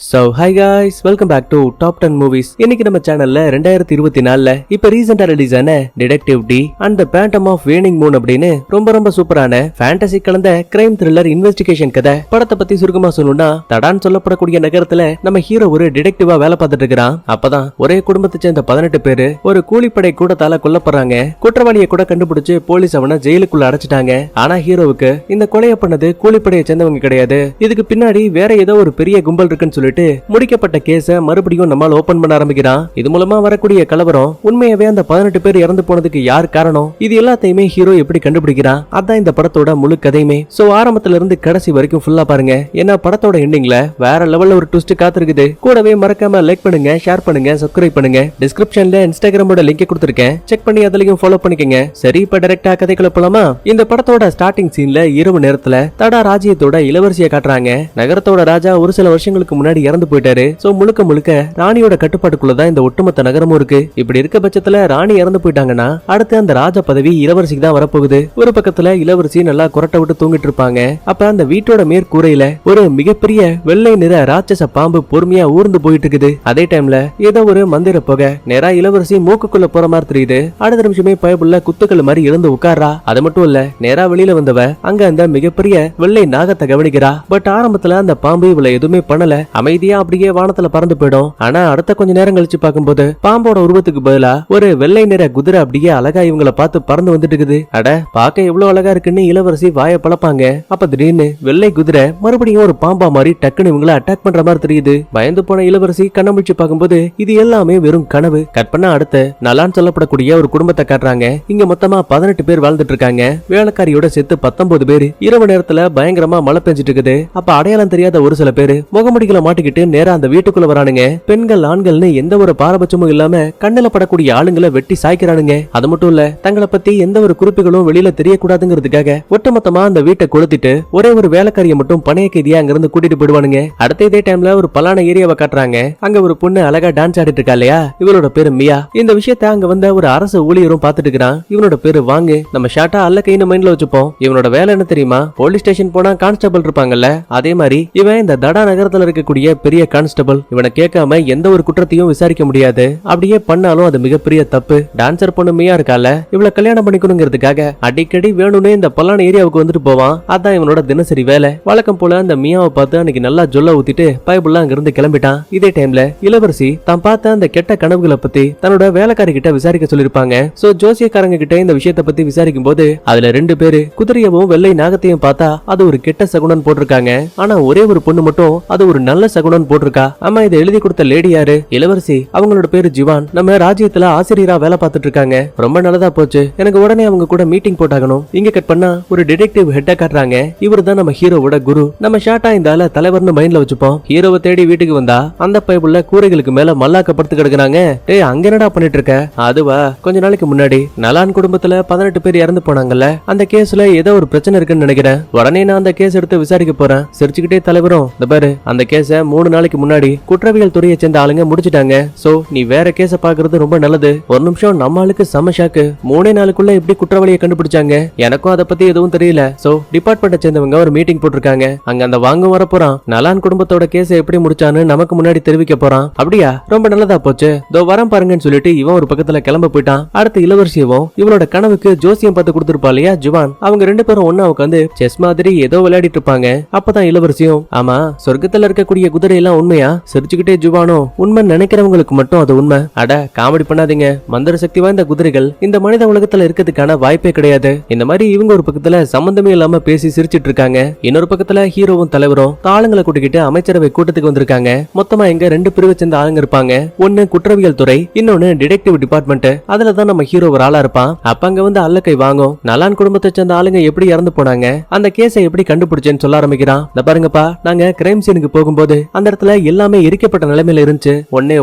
So hi guys, welcome back to Top 10 Movies. இன்னைக்கு நம்ம சேனல்ல 2024ல இப்ப ரீசெண்டா ரிலீஸ் ஆன detective D and the phantom of waning moon அப்படின்னு ரொம்ப சூப்பரான ஃபேண்டசி கலந்த கிரைம் த்ரில்லர் இன்வெஸ்டிகேஷன் கதை படத்தை பத்தி சுருக்கமா சொல்லணும்னா தடான் சொல்லப்படக்கூடிய நகரத்துல நம்ம ஹீரோ ஒரு டிடெக்டிவா வேலை பார்த்துட்டு இருக்கிறான். அப்பதான் ஒரே குடும்பத்தை சேர்ந்த 18 பேரு ஒரு கூலிப்படை கூட்டத்தால கொல்லப்படுறாங்க. குற்றவாளியை கூட கண்டுபிடிச்சு போலீஸ் அவனை ஜெயிலுக்குள்ள அடைச்சிட்டாங்க. ஆனா ஹீரோவுக்கு இந்த கொலையை பண்ணது கூலிப்படையை சேர்ந்தவங்க கிடையாது. இதுக்கு பின்னாடி வேற ஏதோ ஒரு பெரிய கும்பல் இருக்குன்னு சொல்லி முடிக்கப்பட்ட கேஸ மறுபடியும் நம்மால் ஓபன் பண்ண ஆரம்பிக்கிறான். இது மூலமா வரக்கூடிய கலவரம் உண்மையாவே அந்த 18 பேர் இறந்து போனதுக்கு யார் காரணம், இது எல்லாத்தையுமே ஹீரோ எப்படி கண்டுபிடிக்கிறான், அதான் இந்த படத்தோட முழு கதையுமே. சோ ஆரம்பத்துல இருந்து கடைசி வரைக்கும் ஃபுல்லா பாருங்க. ஏன்னா படத்தோட எண்டிங்ல வேற லெவல்ல ஒரு ட்விஸ்ட் காத்திருக்குது. கூடவே மறக்காம லைக் பண்ணுங்க, ஷேர் பண்ணுங்க, சப்ஸ்கிரைப் பண்ணுங்க. டிஸ்கிரிப்ஷன்ல இன்ஸ்டாகிராமோட லிங்க் கொடுத்திருக்கேன், செக் பண்ணி அதுலயும் ஃபாலோ பண்ணிக்கங்க. சரி, இப்ப டைரக்டா கதைக்குள்ள போலாமா? இந்த படத்தோட ஸ்டார்டிங் சீன்ல இரவு நேரத்துல தடா ராஜ்யத்தோட இளவரசியை காட்டுறாங்க. நகரத்தோட ராஜா ஒரு சில வருஷங்களுக்கு முன்னாடி இறந்து போயிட்டாரு. சோ முழுக்க ராணியோட கட்டுப்பாட்டுக்குள்ளதான் இந்த ஒட்டுமொத்த நகரமும் இருக்கு. இப்படி இருக்க பட்சத்துல ராணி இறந்து போயிட்டாங்கன்னா அடுத்து அந்த ராஜ பதவி இளவரசிக்கு தான் வரப்போகுது. ஒரு பக்கத்துல இளவரசி நல்லா குரட்டை விட்டு தூங்கிட்டு இருப்பாங்க. அப்ப அந்த வீட்டோட மேற்கூரையில ஒரு மிகப்பெரிய வெள்ளை நிற ராட்சச பாம்பு பொறுமையா ஊர்ந்து போயிட்டு இருக்குது. அதே டைம்ல ஏதோ ஒரு மந்திர புகை நேரா இளவரசி மூக்குக்குள்ள போற மாதிரி தெரியுது. அடுத்த நிமிஷமே பயப்புள்ள குத்துக்கள் மாதிரி எழுந்து உட்கார்றா. அது மட்டும் இல்ல, நேரா வெளியில வந்தவ அங்க அந்த மிகப்பெரிய வெள்ளை நாகத்தை கவனிக்கிறா. பட் ஆரம்பத்துல அந்த பாம்பு இவளை எதுவுமே பண்ணல, அமைதியா அப்படியே வானத்துல பறந்து போயிடும். ஆனா அடுத்த கொஞ்ச நேரம் கழிச்சு பார்க்கும்போது பாம்போட உருவத்துக்கு பதிலா ஒரு வெள்ளை நிற குதிரை அப்படியே அழகா இவங்களை பார்த்து பறந்து வந்துட்டு இருக்குது. அட, பார்க்க எவ்வளவு அழகா இருக்குன்னு இளவரசி வாயை பழப்பாங்க. அப்ப திடீர்னு வெள்ளை குதிரை மறுபடியும் ஒரு பாம்பா மாதிரி டக்குன்னு இவங்களை அட்டாக் பண்ற மாதிரி தெரியுது. பயந்து போன இளவரசி கண்ணமுழிச்சு பார்க்கும்போது இது எல்லாமே வெறும் கனவு. கட் பண்ண அடுத்து நலான்னு சொல்லப்படக்கூடிய ஒரு குடும்பத்தை காட்டுறாங்க. இங்க மொத்தமா 18 பேர் வாழ்ந்துட்டு இருக்காங்க. வேலைக்காரியோட சேர்த்து 19 பேரு. இரவு நேரத்துல பயங்கரமா மழை பெஞ்சிட்டு இருக்குது. அப்ப அடையாளம் தெரியாத ஒரு சில பேரு முகமுடிகளை மாட்டிக்கிட்டு நேரா அந்த வீட்டுக்குள்ள வரானுங்க. பெண்கள் ஆண்கள்னு எந்த ஒரு பாரபட்சமும் இல்லாம கண்ணுல படக்கூடிய ஆளுங்களை வெட்டி சாய்க்கிறானுங்க. அது மட்டும் இல்ல, தங்களை பத்தி எந்த ஒரு குறிப்புகளும் வெளியில தெரியக்கூடாதுங்கிறதுக்காக ஒட்டுமொத்தமா அந்த வீட்டை கொளுத்திட்டு ஒரே ஒரு வேலைக்காரியை மட்டும் பணைய கைதியா அங்க இருந்து கூட்டிட்டு போயிடுவானுங்க. அடுத்த இதே டைம்ல ஒரு பலான ஏரியாவை காட்டுறாங்க. அங்க ஒரு பொண்ணு அழகா டான்ஸ் ஆடிட்டு இருக்கா இல்லையா, இவளோட பேரு மியா. இந்த விஷயத்த அங்க வந்த ஒரு அரசு ஊழியரும் பாத்துட்டு இருக்கிறான். இவனோட பேரு வாங்கு. நம்ம ஷார்ட்டா அல்ல கைன்னு மைண்ட்ல வச்சுப்போம். இவனோட வேலை என்ன தெரியுமா, போலீஸ் ஸ்டேஷன் போனா கான்ஸ்டபிள் இருப்பாங்கல்ல, அதே மாதிரி இவன் இந்த தடா நகரத்துல இருக்கக்கூடிய பெரிய கான்ஸ்டபிள். இவனை கேட்காம எந்த ஒரு குற்றத்தையும் விசாரிக்க முடியாது. அப்படியே பண்ணாலும் அது மிகப்பெரிய தப்பு. டான்சர் பொண்ணு மியா இருக்கால, இவளை கல்யாணம் பண்ணிக்கணுங்கிறதுக்காக அடிக்கடி வேணும்னு இந்த பல்லான ஏரியாவுக்கு வந்துட்டு போவான். அதான் இவனோட தினசரி வேலை. வழக்கம் போல அந்த மியாவை பார்த்து அன்னைக்கு நல்லா ஜொல்ல ஊத்திட்டு பைபிள்லாம் அங்க இருந்து கிளம்பிட்டான். இதே டைம்ல இளவரசி தான் பார்த்த அந்த கெட்ட கனவுகளை பத்தி தன்னோட வேலைக்காரி கிட்ட விசாரிக்க சொல்லிருப்பாங்க. சோ ஜோசியக்காரங்க கிட்ட இந்த விஷயத்தை பத்தி விசாரிக்கும் போது அதுல 2 பேரு குதிரையவும் வெள்ளை நாகத்தையும் பார்த்தா அது ஒரு கெட்ட சகுனன் போட்டிருக்காங்க. ஆனா ஒரே ஒரு பொண்ணு மட்டும் அது ஒரு நல்ல சகுனன் போட்டிருக்கா. அம்மா இதை எழுதி கொடுத்த லேடி யாரு? இளவரசி. அவங்களோட பேரு ஜிவான். நம்ம ராஜ்யத்துல ஆசிரியரா வேலை பார்த்துட்டு இருக்காங்க. ரொம்ப நல்லதா போச்சு. எனக்கு உடனே அவங்க கூட மீட்டிங் போட்டாகணும். இங்க கட் பண்ணா ஒரு டிடெக்டிவ் ஹெட்டா காட்டுறாங்க. இவர் தான் நம்ம ஹீரோவோட குரு. நம்ம ஷார்ட்டா இந்த ஆள தலைவர்னு மைண்ட்ல வச்சுப்போம். ஹீரோவை தேடி வீட்டுக்கு வந்தா அந்த பைப்புள்ள கூரைகளுக்கு மேல மல்லாக்கப்படுத்து கிடக்குறாங்க. டேய், அங்க என்னடா பண்ணிட்டு இருக்க? அதுவா, கொஞ்ச நாளைக்கு முன்னாடி நலான் குடும்பத்துல 18 பேர் இறந்து போனாங்கல்ல, அந்த கேஸ்ல ஏதோ ஒரு பிரச்சனை இருக்குன்னு நினைக்கிறேன். உடனே நான் அந்த கேஸ் எடுத்து விசாரிக்க போறேன். சிரிச்சுக்கிட்டே தலைவரும், இந்த பாரு, அந்த கேஸ 3 நாளைக்கு முன்னாடி குற்றவியல் துறையை சேர்ந்த ஆளுங்க முடிச்சிட்டாங்க. சோ நீ வேற கேஸ பாக்குறது ரொம்ப நல்லது. ஒரு நிமிஷம், நம்ம ஆளுக்கு செம ஷாக்கு. 3 நாளுக்குள்ள எப்படி குற்றவாளியை கண்டுபிடிச்சாங்க? எனக்கும் அதை பத்தி எதுவும் தெரியல. சோ டிபார்ட்மெண்ட்டை சேர்ந்தவங்க ஒரு மீட்டிங் போட்டிருக்காங்க. அங்க அந்த வாங்கும் வர போறான். நலான் குடும்பத்தோட கேஸை எப்படி முடிச்சான்னு நமக்கு முன்னாடி தெரிவிக்க போறான். அப்படியா, ரொம்ப நல்லதா போச்சு. தோ வரம் பாருங்கன்னு சொல்லிட்டு இவன் ஒரு பக்கத்துல கிளம்ப போயிட்டான். அடுத்து இளவரசியவும் இவளோட கனவுக்கு ஜோசியம் பார்த்து கொடுத்திருப்பா இல்லையா ஜுவான், அவங்க 2 பேரும் ஒன்னா உட்காந்து செஸ் மாதிரி ஏதோ விளையாடிட்டு இருப்பாங்க. அப்பதான் இளவரசியும், ஆமா, சொர்க்கத்துல இருக்கக்கூடிய குதிரை எல்லாம் உண்மையா? சிரிச்சுக்கிட்டே ஜுவானோ, உண்மை நினைக்கிறவங்களுக்கு மட்டும் அது உண்மை. அட, காமெடி பண்ணாதீங்க. மந்திர சக்தி வாய்ந்த குதிரைகள் இந்த மனித உலகத்துல இருக்கிறதுக்கான வாய்ப்பே கிடையாது. இந்த மாதிரி இவங்க ஒரு பக்கத்துல சம்பந்தமே இல்லாம பேசி சிரிச்சிட்டு இருக்காங்க. இன்னொரு பக்கத்துல ஹீரோவும் தலைவரும் ஆளுங்களை கூட்டிக்கிட்டு அமைச்சரவை கூட்டத்துக்கு வந்திருக்காங்க. மொத்தமா இங்க 2 பிரிவை சேர்ந்த ஆளுங்க இருப்பாங்க. ஒன்னு குற்றவியல் துறை, இன்னொன்னு டிடெக்டிவ் டிபார்ட்மெண்ட். அதுலதான் நம்ம ஹீரோ ஒரு ஆளா இருப்பான். அப்ப அங்க வந்து அல்லக்கை வாங்கும். நலான் குடும்பத்தை சேர்ந்த ஆளுங்க எப்படி இறந்து போனாங்க, அந்த கேஸை எப்படி கண்டுபிடிச்சேன்னு சொல்ல ஆரம்பிக்கிறான். இந்த பாருங்கப்பா, நாங்க கிரைம் சீனுக்கு போகும்போது அந்த இடத்துல எல்லாமே எரிக்கப்பட்ட நிலைமையில இருந்துச்சு.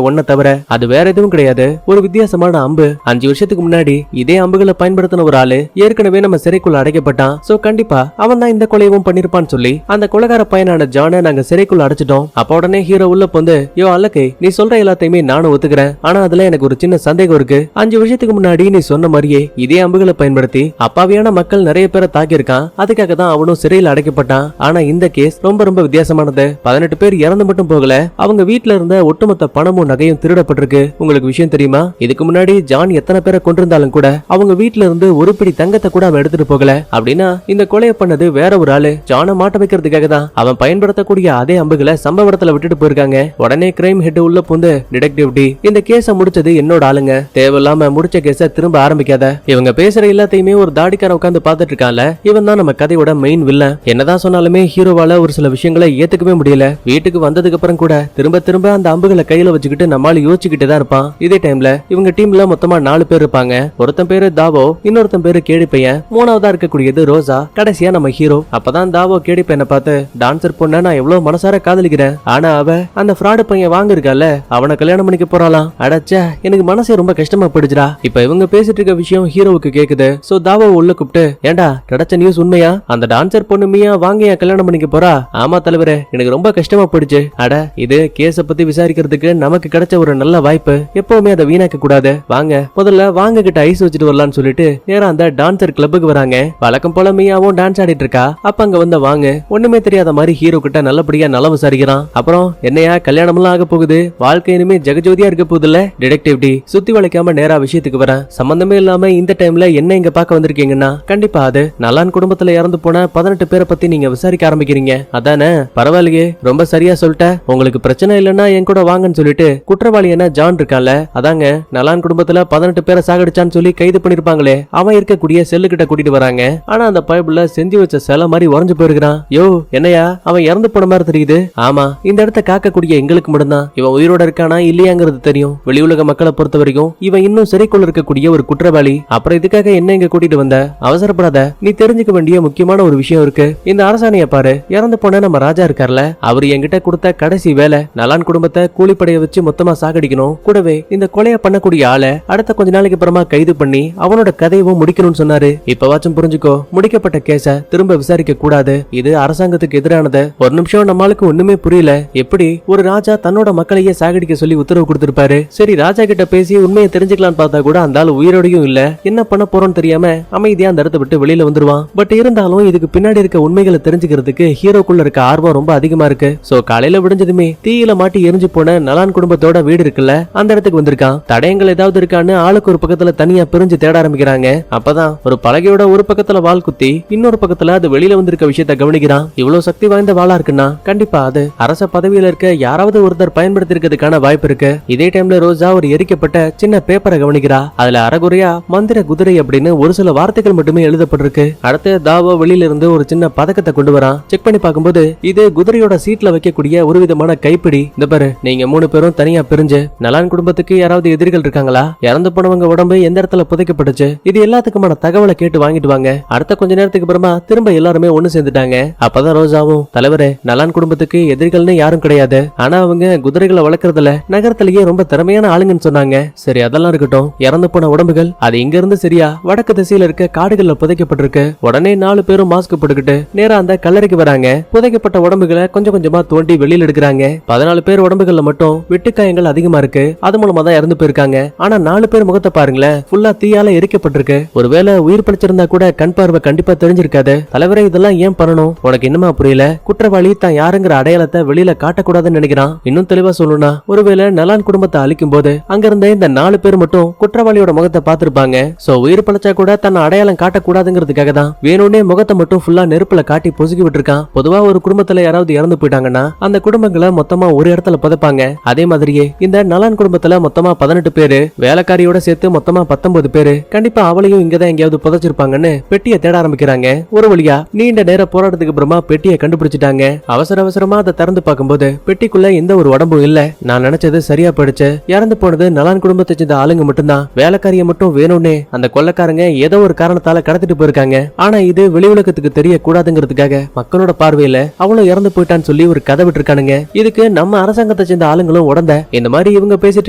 ஒன்ன தவிர அது வேற எதுவும் கிடையாது. ஒரு வித்தியாசமான அம்பு. 5 வருஷத்துக்கு முன்னாடி இதே அம்புகளை பயன்படுத்தின ஒரு ஆளு ஏற்கனவே நம்ம சிறைக்குள்ள அடைக்கப்பட்டான். சோ கண்டிப்பா அவன் தான் இந்த கொலையும் பண்ணிருப்பான்னு சொல்லி அந்த கொலைகார பையனான ஜானை நாங்க சிறைக்குள்ள அடைச்சிட்டோம். அப்ப உடனே ஹீரோ உள்ள போந்து, யோ அல்லக்கை, நீ சொல்ற எல்லாத்தையுமே நானும் ஒத்துக்கிறேன். ஆனா அதுல எனக்கு ஒரு சின்ன சந்தேகம் இருக்கு. 5 வருஷத்துக்கு முன்னாடி நீ சொன்ன மாதிரியே இதே அம்புகளை பயன்படுத்தி அப்பாவியான மக்கள் நிறைய பேரை தாக்கியிருக்கான். அதுக்காக தான் அவனும் சிறையில் அடைக்கப்பட்டான். ஆனா இந்த கேஸ் ரொம்ப வித்தியாசமானது. 18 பேர் இறந்து மட்டும் போகல, அவங்க வீட்ல இருந்த ஒட்டுமொத்த பணமும் நகையும் திருடப்பட்டிருக்கு. உங்களுக்கு விஷயம் தெரியுமா? இதுக்கு முன்னாடி ஜான் எத்தனை பேரை கொண்டிருந்தாலும் கூட அவங்க வீட்ல இருந்து ஒரு பிடி தங்கத்தை கூட அவன் எடுத்துட்டு போகல. அப்படின்னா இந்த கொலையை பண்ணது வேற ஒரு ஆளு. ஜானை மாட்ட வைக்கிறதுக்காக தான் அவன் பயன்படுத்தக்கூடிய அதே அம்புகளை சம்பவ இடத்துல விட்டுட்டு போயிருக்காங்க. உடனே கிரைம் ஹெட் உள்ள புந்து, டிடெக்டிவ் டி, இந்த கேஸ முடிச்சது என்னோட ஆளுங்க, தேவையில்லாம முடிச்ச கேஸ திரும்ப ஆரம்பிக்காத. இவங்க பேசுற எல்லாத்தையுமே ஒரு தாடிக்கார உட்கார்ந்து பாத்துட்டு இருக்கான்ல, இவன் தான் நம்ம கதையோட மெயின் வில்லன். என்னதான் சொன்னாலுமே ஹீரோவால ஒரு சில விஷயங்களை ஏத்துக்கவே முடியல. வீட்டுக்கு வந்ததுக்கு அப்புறம் கூட திரும்ப திரும்ப அந்த அம்புகளை கையில வச்சுக்கிட்டு நம்மால யோசிச்சுக்கிட்டே தான் இருப்பான். இதே டைம்ல இவங்க டீம்ல மொத்தமா 4 பேர் இருப்பாங்க. ஒருத்தன் பேரு தாவோ, இன்னொருத்தன் பேரு கேடி பையன், மூணாவதா இருக்கக்கூடியது ரோசா, கடைசியா நம்ம ஹீரோ. அப்பதான் தாவோ கேடி பையனை பார்த்து, டான்சர் பொண்ண நான் எவ்வளவு மனசார காதலிக்கிறேன், ஆனா அவ அந்த ஃப்ராடு பையன் வாங்கிருக்கால, அவனை கல்யாணம் பண்ணிக்க போறாளாம். அடச்சா, எனக்கு மனசே ரொம்ப கஷ்டமா போயிடுச்சுடா. இப்ப இவங்க பேசிட்டு இருக்க விஷயம் ஹீரோவுக்கு கேக்குது. சோ தாவோ உள்ள கூப்பிட்டு, ஏண்டா கிடைச்ச நியூஸ் உண்மையா? அந்த டான்சர் பொண்ணு மியா வாங்கியா கல்யாணம் பண்ணிக்க போறா? ஆமா தலைவரே, எனக்கு ரொம்ப கஷ்டமா போயிடுச்சு. அட, இது கேஸ பத்தி விசாரிக்கிறதுக்கு நமக்கு கிடைச்ச ஒரு நல்ல வாய்ப்பு, எப்பவுமே அதை வீணாக்க கூடாது. வாங்க முதல்ல வாங்க கிட்ட ஐஸ் வச்சுட்டு வரலாம்னு சொல்லிட்டு நேரா அந்த டான்சர் கிளப்புக்கு வராங்க. வழக்கம் போல மியாவும் டான்ஸ் ஆடிட்டு இருக்கா. அப்ப அங்க வந்த வாங்க ஒண்ணுமே தெரியாத மாதிரி ஹீரோ கிட்ட நல்லபடியா நலம் விசாரிக்கிறான். அப்புறம் என்னையா கல்யாணம் எல்லாம் ஆக போகுது, வாழ்க்கை இனிமே ஜெகஜோதியா இருக்க போகுதுல்ல? டிடெக்டிவ் டி, சுத்தி வளைக்காம நேரா விஷயத்துக்கு வரேன். சம்பந்தமே இல்லாம இந்த டைம்ல என்ன இங்க பாக்க வந்திருக்கீங்கன்னா கண்டிப்பா அது நலான் குடும்பத்துல இறந்து போன 18 பேரை பத்தி நீங்க விசாரிக்க ஆரம்பிக்கிறீங்க அதானே? பரவாயில்லையே, ரொம்ப சரியா சொல்லிட்ட. உங்களுக்கு பிரச்சனை இல்லைன்னா என் கூட வாங்கன்னு சொல்லிட்டு குற்றவாளி என்ன ஜான் இருக்கான்ல, அதாங்க நலான் குடும்பத்துல 18 பேரை சாகடிச்சான்னு சொல்லி கைது பண்ணிருப்பாங்களே, அவன் இருக்கக்கூடிய செல்லு கிட்ட கூட்டிட்டு வராங்க. ஆனா அந்த பைபிள்ல செஞ்சு வச்ச சிலை மாதிரி உறைஞ்சு போயிருக்கான். யோ என்னையா, அவன் இறந்து போன மாதிரி தெரியுது. ஆமா, இந்த இடத்த காக்கக்கூடிய எங்களுக்கு மட்டும்தான் இவன் உயிரோட இருக்கானா இல்லையாங்கிறது தெரியும். வெளி உலக மக்களை பொறுத்த வரைக்கும் இவன் இன்னும் சிறைக்குள்ள இருக்கக்கூடிய ஒரு குற்றவாளி. அப்புறம் இதுக்காக என்ன இங்க கூட்டிட்டு வந்த? அவசரப்படாத, நீ தெரிஞ்சுக்க வேண்டிய முக்கியமான ஒரு விஷயம் இருக்கு. இந்த அரசாணைய பாரு, இறந்து போன நம்ம ராஜா இருக்கார்ல, அவர் என்கிட்ட கொடுத்த கடைசி வேலை நலான் குடும்பத்தை கூலிப்படைய வச்சு மொத்தமா சாகடிக்கணும். கூடவே இந்த கொலையை பண்ணக்கூடிய ஆளை அடுத்த கொஞ்ச நாளைக்கு அப்புறமா கைது பண்ணி அவனோட கதையவும் முடிக்கணும்னு சொன்னாரு. இப்பவாச்சும் புரிஞ்சுக்கோ, முடிக்கப்பட்ட கேஸ திரும்ப விசாரிக்க கூடாது. இது அரசாங்கத்துக்கு எதிரானது. ஒரு நிமிஷம் நம்மளுக்கு ஒண்ணுமே புரியல, எப்படி ஒரு ராஜா தன்னோட மக்களையே சாகடிக்க சொல்லி உத்தரவு கொடுத்திருப்பாரு. சரி, ராஜா கிட்ட பேசி உண்மையை தெரிஞ்சுக்கலான்னு பார்த்தா கூட அந்த ஆள் உயிரோடையும் இல்ல. என்ன பண்ண போறோம்னு தெரியாம அமைதியா அந்த இடத்தை விட்டு வெளியில வந்துருவான். பட் இருந்தாலும் இதுக்கு பின்னாடி இருக்க உண்மைகளை தெரிஞ்சுக்கிறதுக்கு ஹீரோக்குள்ள இருக்க ஆர்வம் ரொம்ப அதிகமா இருக்கு. சோ காலையில விடிஞ்சதுமே தீயில மாட்டி எரிஞ்சு போன நலான் குடும்பத்தோட வீடு இருக்குல்ல, அந்த இடத்துக்கு வந்திருக்கான். தடயங்கள் ஏதாவது இருக்கான்னு ஆளுக்கு ஒரு பக்கத்துல தனியா பிரிஞ்சு தேட ஆரம்பிக்கிறாங்க. அப்பதான் ஒரு பலகையோட ஒரு பக்கத்துல வால் குத்தி இன்னொரு பக்கத்துல அது வெளியில வந்திருக்க விஷயத்த கவனிக்கிறான். இவ்வளவு சக்தி வாய்ந்த வாளா இருக்குன்னா கண்டிப்பா அது அரச பதவியில இருக்க யாராவது ஒருத்தர் பயன்படுத்தி இருக்கிறதுக்கான வாய்ப்பு இருக்கு. இதே டைம்ல ரோஜா ஒரு எரிக்கப்பட்ட சின்ன பேப்பரை கவனிக்கிறா. அதுல அறகுறையா மந்திர குதிரை அப்படின்னு ஒரு சில வார்த்தைகள் மட்டுமே எழுதப்பட்டிருக்கு. அடுத்து தாவோ வெளியில இருந்து ஒரு சின்ன பதக்கத்தை கொண்டு வரான். செக் பண்ணி பார்க்கும்போது இது குதிரையோட சீட்ல வைக்கக்கூடிய ஒரு விதமான கைப்பிடி. இந்த பாரு, நீங்க 3 பேரும் தனியா பிரிஞ்சு நலான் குடும்பத்துக்கு யாராவது எதிரிகள் இருக்காங்களா, இறந்து போனவங்க உடம்பு எந்த இடத்துல புதைக்கப்பட்டுச்சு, இது எல்லாத்துக்குமான தகவலை கேட்டு வாங்கிட்டு வாங்க. அடுத்த கொஞ்ச நேரத்துக்கு அப்புறமா திரும்ப எல்லாருமே ஒண்ணு சேர்ந்துட்டாங்க. அப்பதான் ரோஜாவும், தலைவரே நலான் குடும்பத்துக்கு எதிரிகள்னு யாரும் கிடையாது, ஆனா அவங்க குதிரைகளை வளர்க்கறதுல நகரத்திலேயே ரொம்ப திறமையான ஆளுங்கன்னு சொன்னாங்க. சரி, அதெல்லாம் இருக்கட்டும். இறந்து போன உடம்புகள் அது இங்க இருந்து சரியா வடக்கு திசையில இருக்க காடுகள்ல புதைக்கப்பட்டிருக்கு. உடனே 4 பேரும் மாஸ்க் போட்டுக்கிட்டு நேரா அந்த கல்லறைக்கு வராங்க. புதைக்கப்பட்ட உடம்புகளை கொஞ்சம் கொஞ்சமா தோண்டி வெளியில எடுக்கிறாங்க. 14 பேர் உடம்புகள்ல மட்டும் வெட்டுக்காயங்கள் அதிகமா இருக்கு. அது மூலமா தான் இறந்து போயிருக்காங்க. ஆனா 4 பேர் முகத்தை பாருங்களேன், ஃபுல்லா தீயால எரிக்கப்பட்டிருக்கு. ஒருவேளை உயிர் பழிச்சிருந்தா கூட கண் பார்வை கண்டிப்பா தெரிஞ்சிருக்காது. தலைவரே, இதெல்லாம் ஏன் பண்ணணும்? உனக்கு இன்னுமா புரியல? குற்றவாளி தான் யாருங்கிற அடையாளத்தை வெளியில காட்டக்கூடாதுன்னு நினைக்கிறான். இன்னும் தெளிவா சொல்லணும்னா, ஒருவேளை நலான் குடும்பத்தை அழிக்கும் போது அங்க இருந்த இந்த 4 பேர் மட்டும் குற்றவாளியோட முகத்தை பார்த்திருப்பாங்க. சோ உயிர் பழிச்சா கூட தன்னை அடையாளம் காட்டக்கூடாதுங்கிறதுக்காக தான் வேணும்னே முகத்தை மட்டும் ஃபுல்லா நெருப்புல காட்டி பொசுக்கி விட்டுருக்கான். பொதுவா ஒரு குடும்பத்துல யாராவது இறந்து போயிட்டாங்கன்னா அந்த குடும்பங்களை மொத்தமா ஒரு இடத்துல புதைப்பாங்க. அதே மாதிரியே இந்த நலான் குடும்பத்துல மொத்தமா 18 பேரு, வேலைக்காரியோட சேர்த்து மொத்தமா 19 பேரு. கண்டிப்பா அவளையும் இங்கதான் எங்கேயாவது புதைச்சிருப்பாங்கன்னு பெட்டியை தேட ஆரம்பிக்கிறாங்க. ஒரு வழியா நீண்ட நேர போராட்டத்துக்கு அப்புறமா பெட்டியை கண்டுபிடிச்சிட்டாங்க. அவசர அவசரமா அதை திறந்து பார்க்கும்போது பெட்டிக்குள்ள எந்த ஒரு உடம்பும் இல்ல. நான் நினைச்சது சரியா போயிடுச்சு. இறந்து போனது நலான் குடும்பத்தை சேர்ந்த ஆளுங்க மட்டும்தான். வேலைக்காரிய மட்டும் வேணும்னே அந்த கொள்ளைக்காரங்க ஏதோ ஒரு காரணத்தால கடத்திட்டு போயிருக்காங்க. ஆனா இது வெளி உலகத்துக்கு தெரிய கூடாதுங்கிறதுக்காக மக்களோட பார்வையில அவளும் இறந்து போயிட்டான்னு சொல்லி ஒரு கதை விட்டுருக்கானுங்க. இதுக்கு நம்ம அரசாங்கத்தை சேர்ந்த ஆளுங்களும் உடந்த. இந்த மாதிரி இவங்க பேசிட்டு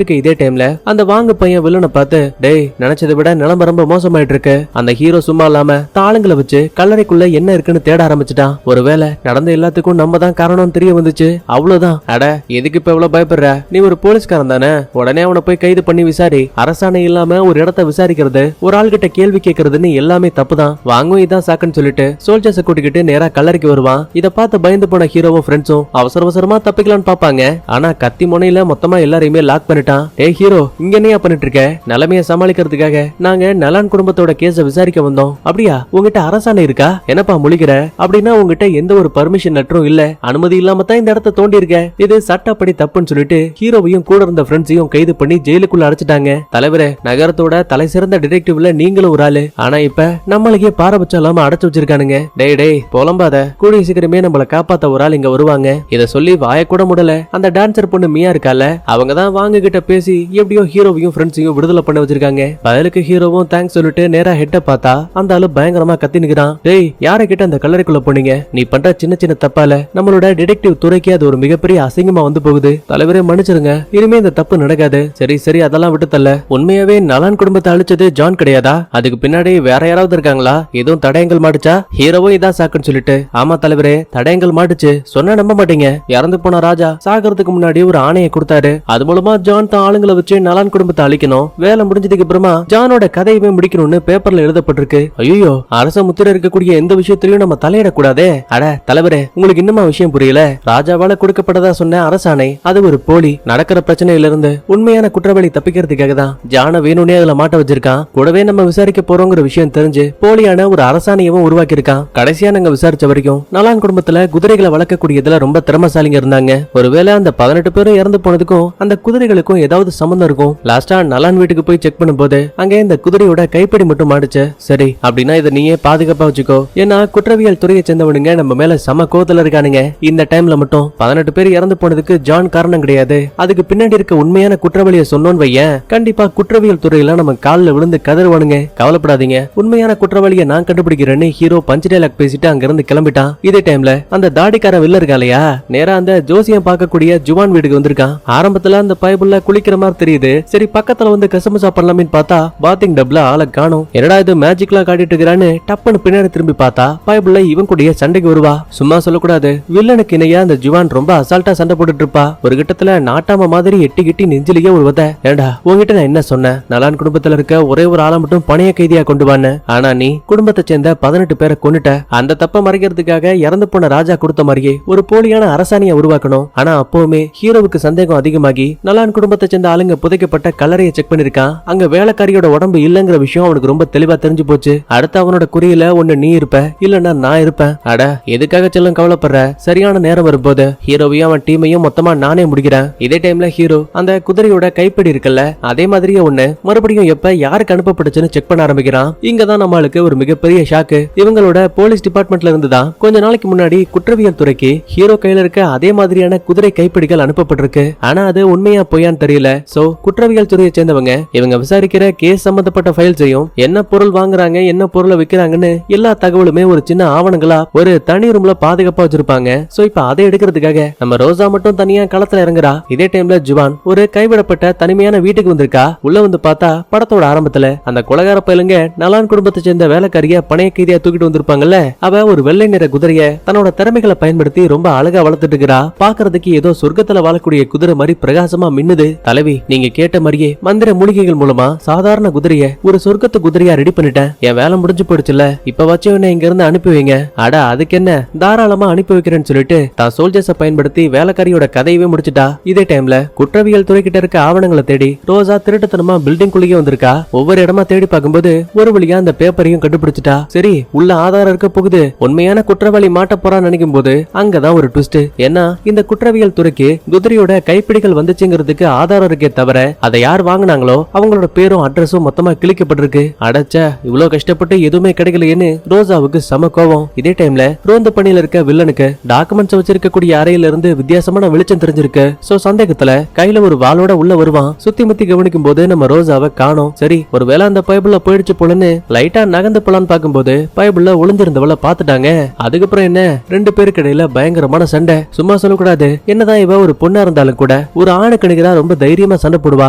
இருக்க இதே டைம்ல அந்த வாங்க பையன் வில்லனை பார்த்து, டேய் நினைச்சதை விட நிலைமை ரொம்ப மோசமாயிட்டு இருக்கு. அந்த ஹீரோ சும்மா இல்லாம தாளுங்களை வச்சு கல்லறைக்குள்ள என்ன இருக்குன்னு தேட ஆரம்பிச்சுட்டான். ஒருவேளை நடந்த எல்லாத்துக்கும் நம்ம தான் காரணம் தெரிய வந்துச்சு. அவ்வளவுதான். அட, எதுக்கு இப்ப எவ்வளவு பயப்படுற? நீ ஒரு போலீஸ்காரன் தானே, உடனே அவனை போய் கைது பண்ணி விசாரி. அரசாணை இல்லாம ஒரு இடத்த விசாரிக்கிறது, ஒரு ஆள் கிட்ட கேள்வி கேட்கறதுன்னு எல்லாமே தப்புதான். வாங்கும் இதான் சாக்குன்னு சொல்லிட்டு சோல்ஜர்ஸை கூட்டிக்கிட்டு நேரா கல்லறைக்கு வருவான். இத பார்த்து பயந்து போன ஹீரோவும் ஃப்ரெண்ட்ஸும் அவசர அவசரமா தப்பிக்கலான்னு பாப்பாங்க. ஆனா கத்தி முனையில மொத்தமா எல்லாரையுமே லாக் பண்ணிட்டான். ஏய் ஹீரோ, இங்க என்னையா பண்ணிட்டு இருக்க? நிலைமைய சமாளிக்கிறதுக்காக நாங்க நலான் குடும்பத்தோட கேஸ விசாரிக்க வந்தோம். அப்படியா? உங்ககிட்ட அரசாணை இருக்கா? என்னப்பா முழிக்கிற? அப்படின்னா உங்ககிட்ட எந்த ஒரு பர்மிஷன் லெட்டரும் இல்ல, அனுமதி இல்லாம தான் இந்த இடத்த தோண்டி இருக்க. இது சட்டப்படி தப்புன்னு சொல்லிட்டு ஹீரோவையும் கூட இருந்த ஃப்ரெண்ட்ஸையும் கைது பண்ணி ஜெயிலுக்குள்ள அடைச்சிட்டாங்க. தலைவரே, நகரத்தோட தலை சிறந்த டிடெக்டிவ்ல நீங்களும் ஒரு ஆளு. ஆனா இப்ப நம்மளுக்கே பாரபட்சம் இல்லாம அடைச்சு வச்சிருக்கானுங்க. டேய் டேய் புலம்பாத, கூடிய சீக்கிரமே நம்மள காப்பாத்த ஒரு ஆள் இங்க வருவாங்க. இத சொல்லி வாய கூட முடல அந்த டான்சர் பொண்ணு மியா இருக்கால, அவங்க தான் வாங்க கிட்ட பேசி எப்படியோ ஹீரோவையும் ஃப்ரெண்ட்ஸையும் விடுதலை பண்ண வச்சிருக்காங்க. பதிலுக்கு ஹீரோவும் தேங்க்ஸ் சொல்லிட்டு நேரா ஹெட்ட பார்த்தா அந்த ஆளு பயங்கரமா கத்தி நிக்கிறான். டேய், யார கிட்ட அந்த கல்லறைக்குள்ள போனீங்க? நீ பண்ற சின்ன சின்ன தப்பால நம்மளோட டிடெக்டிவ் துறைக்கு அது ஒரு மிகப்பெரிய அசிங்கமா வந்து போகுது. தலைவரே மன்னிச்சிருங்க, இனிமே இந்த தப்பு நடக்காது. சரி சரி, அதெல்லாம் விட்டு தள்ள. உண்மையாவே நலான் குடும்பத்தை அழிச்சது ஜான் கிடையாதா? அதுக்கு பின்னாடி வேற யாராவது இருக்காங்களா? எதுவும் தடயங்கள் மாட்டுச்சா? ஹீரோவும் இதான் சாக்குன்னு சொல்லிட்டு, ஆமா தலைவரே, தடயங்கள் மாட்டுச்சு. சொன்னா நம்ப மாட்டீங்க. இறந்து போன ராஜா சாகிறதுக்கு முன்னாடி ஒரு ஆணையை கொடுத்தாரு. அது மூலமா ஜான் தான் ஆளுங்களை வச்சு நலான் குடும்பத்தை அழிக்கணும். வேலை முடிஞ்சதுக்கு அப்புறமா ஜானோட கதையவே முடிக்கணும்னு பேப்பர்ல எழுதப்பட்டிருக்கு. ஐயோ, அரச முத்திரை இருக்கக்கூடிய எந்த விஷயத்திலையும் நம்ம தலையிடக்கூடாதே. அட தலைவரே, உங்களுக்கு இன்னுமா விஷயம் புரியல? ராஜாவால கொடுக்கப்பட்டதா சொன்ன அரசாணை அது ஒரு போலி. நடக்கிற பிரச்சனையில இருந்து உண்மையான குற்றவாளி தப்பிக்கிறதுக்காக தான் ஜான வேணும்னே அதுல மாட்ட வச்சிருக்கான். கூடவே நம்ம விசாரிக்க போறோங்கிற விஷயம் தெரிஞ்சு போலியான ஒரு அரசாணையவும் உருவாக்கி இருக்கான். கடைசியா நாங்க விசாரிச்ச வரைக்கும் நலான் குடும்பத்துல குதிரைகளை வளர்க்கக்கூடியதுல ரொம்ப திறமசாலிங்க இருந்தாங்க. ஒருவேளை அந்த 18 பேரும் இறந்து போனதுக்கும் அந்த குதிரைகளுக்கும் ஏதாவது சம்பந்தம் இருக்கும். லாஸ்டா நலான் வீட்டுக்கு போய் செக் பண்ணும்போது அங்க இந்த குதிரையோட கைப்படி மட்டும் மாடுச்சு. சரி, அப்படின்னா இதை நீயே பாதுகாப்பா வச்சுக்கோ. ஏன்னா குற்றவியல் துறையை சேர்ந்தவனுங்க நம்ம மேல சம கோவத்துல இருக்கானுங்க. இந்த டைம்ல மட்டும் 18 பேர் இறந்து போனதுக்கு ஜான் காரணம் கிடையாது. அதுக்கு பின்னாடி இருக்க உண்மையான குற்றவாளியை சொன்னோன்னு வையேன், கண்டிப்பா குற்றவியல் துறையில நம்ம காலில் விழுந்து கதறுவானுங்க. கவலைப்படாதீங்க, உண்மையான குற்றவாளியை நான் கண்டுபிடிக்கிறேன்னு ஹீரோ பஞ்ச் டைலாக் பேசிட்டு அங்க இருந்து கிளம்பிட்டான். இதே டைம்ல அந்த தாடிக்கார வில்ல இருக்கா இல்லையா, நேரா அந்த ஜோசியம் பார்க்கக்கூடிய ஜுவான் வீட்டுக்கு வந்திருக்கான். ஆரம்பத்துல அந்த பைபிள்ல குளிக்கிற மாதிரி தெரியுது. சரி, பக்கத்துல வந்து கசமசா பண்ணலாமே பார்த்தா பாத்திங் டப்ல ஆளை காணோம். என்னடா இது மேஜிக்லாம் காட்டிட்டு இருக்கிறான்னு டப்புன்னு பின்னாடி திரும்பி பார்த்தா பைபிள்ல இவன் கூடிய சண்டைக்கு வருவா. சும்மா சொல்லக்கூடாது, வில்லனுக்கு இணையா அந்த ஜுவான் ரொம்ப அசால்ட்டா சண்டை போட்டுட்டு இருப்பா. ஒரு கிட்டத்துல நாட்டாம மாதிரி எட்டி கிட்டி நெஞ்சிலேயே ஒரு வத. ஏண்டா உங்ககிட்ட நான் என்ன சொன்னேன்? நலான் குடும்பத்துல இருக்க ஒரே ஒரு ஆளை மட்டும் பணைய கைதியா கொண்டு வான்னு. ஆனா நீ குடும்பத்தை சேர்ந்த 18 பேரை கொன்னுட்ட. அந்த தப்ப மறைக்கிறதுக்காக இறந்து போன ராஜா கொடுத்த மாதிரியே ஒரு போலியான அரசாணியை உருவாக்கணும். ஆனா அப்பவுமே ஹீரோவுக்கு சந்தேகம் அதிகமாகி நலான் குடும்பத்தை சேர்ந்த ஆளுங்க புதைக்கப்பட்ட கல்லறையை செக் பண்ணிருக்கான். அங்க வேலைக்காரியோட உடம்பு இல்லங்கிற விஷயம் அவனுக்கு ரொம்ப தெளிவா தெரிஞ்சு போச்சு. அடுத்து அவனோட குறியில ஒண்ணு நீ இருப்ப, இல்லன்னா நான் இருப்பேன். அட எதுக்காக செல்லம் கவலைப்படுற? சரியான நேரம் வரும்போது ஹீரோவையும் அவன் டீமையும் மொத்தமா நானே முடிக்கிறேன். இதே டைம்ல ஹீரோ அந்த குதிரையோட கைப்படி இருக்குல்ல, அதே மாதிரியே ஒண்ணு மறுபடியும் எப்ப யாருக்கு அனுப்பப்பட்டுச்சுன்னு செக் பண்ண ஆரம்பிக்கிறான். இங்கதான் நம்மளுக்கு ஒரு மிகப்பெரிய ஷாக்கு. இவங்களோட போலீஸ் டிபார்ட்மெண்ட்ல இருந்துதான் கொஞ்ச நாளைக்கு முன்னாடி குற்றவியல் துறைக்கு ஹீரோ கையில இருக்க அதே மாதிரியான குதிரை கைப்பிடிகள் அனுப்பப்பட்டிருக்கு. ஆனா அது உண்மையா பொய்யான்னு தெரியல. சோ குற்றவியல் துறையை சேர்ந்தவங்க இவங்க விசாரிக்கிற கேஸ் சம்பந்தப்பட்ட ஃபைல்ஸையும் என்ன பொருள் வாங்குறாங்க, என்ன பொருளை விக்கிறாங்கன்னு எல்லா தகவலுமே ஒரு சின்ன ஆவணங்களா ஒரு தனி ரூம்ல பாதுகாப்பா வச்சிருப்பாங்க. சோ இப்ப அதை எடுக்கிறதுக்காக நம்ம ரோசா மட்டும் தனியா களத்துல இறங்குறா. இதே டைம்ல ஜுவான் ஒரு கைவிடப்பட்ட தனிமையான வீட்டுக்கு வந்திருக்கா. உள்ள வந்து பார்த்தா படத்தோட ஆரம்பத்துல அந்த கொலகார பயலுங்க நலான் குடும்பத்தை சேர்ந்த வேலைக்காரிய பணைய கைதியா தூக்கிட்டு வந்திருப்பாங்கல்ல, அவ ஒரு வெள்ளை நிற குதிரைய தன்னோட திறமைகளை பயன்படுத்தி ரொம்ப அழகா வளர்த்துட்டு இருக்கிறா. பாக்குறதுக்கு ஏதோ சொர்க்கத்துல வாழக்கூடிய குதிரை மாதிரி பிரகாசமா மின்னுது. தலைவி, நீங்க கேட்ட மாதிரியே மந்திர மூலிகைகள் மூலமா சாதாரண குதிரைய ஒரு சொர்க்கத்து குதிரையா ரெடி பண்ணிட்டேன். என் வேலை முடிஞ்சு போயிடுச்சுல, இப்ப வச்சு இங்க இருந்து அனுப்பி வைங்க. அட அதுக்கு என்ன, தாராளமா அனுப்பி வைக்கிறேன்னு சொல்லிட்டு தான் சோல்ஜர்ஸ பயன்படுத்தி வேலைக்காரியோட கதையவே முடிச்சுட்டா. இதே டைம்ல குற்றவியல் துறை கிட்ட இருக்க ஆவணங்களை தேடி ரோசா திருட்டுத்தனமா பில்டிங் குள்ளேயே வந்திருக்கா. ஒவ்வொரு இடமா தேடி பார்க்கும்போது ஒரு வழியா அந்த பேப்பரையும் கண்டுபிடிச்சிட்டா. சரி, உள்ள ஆதாரம் இருக்க போகுது. உண்மையான குற்றவாளி மாட்ட போறான்னு நினைக்கும் போது அங்கதான் ஒரு ட்விஸ்ட். ஏன்னா இந்த குற்றவியல் துறைக்கு குதிரையோட கைப்பிடிகள் வந்துச்சுங்கிறதுக்கு ஆதாரம் இருக்கே தவிர அதை யார் வாங்கினாங்களோ அவங்களோட பேரும் அட்ரஸும் மொத்தமா கிழிக்கப்பட்டிருக்கு. அடச்ச, இவ்வளவு கஷ்டப்பட்டு எதுவுமே கிடைக்கலையேன்னு ரோசாவுக்கு சம கோவம். இதே டைம்ல ரோந்து பணியில இருக்க வில்லனுக்கு டாக்குமெண்ட்ஸ் வச்சிருக்கக்கூடிய அறையில இருந்து வித்தியாசமான வெளிச்சம் தெரிஞ்சிருக்கு. சோ சந்தேகத்துல கையில ஒரு வாளோட உள்ள வருவான். சுத்தி முத்தி கவனிக்கும் போது நம்ம ரோசாவை காணோம். சரி, ஒருவேளை அந்த பைபிள்ல போயிடுச்சு போலன்னு லைட்டா நகர்ந்து போலான்னு பாக்கும்போது பைபிள்ல ஒளிஞ்சிருந்தவள பாத்துட்டாங்க. அதுக்கப்புறம் என்ன, 2 பேருக்கு இடையில பயங்கரமான சண்டை. சும்மா சொல்லக்கூடாது, என்னதான் இவ ஒரு பொண்ணா இருந்தாலும் கூட ஒரு ஆணுக்கு நிகரா ரொம்ப தைரியமா சண்டை போடுவா.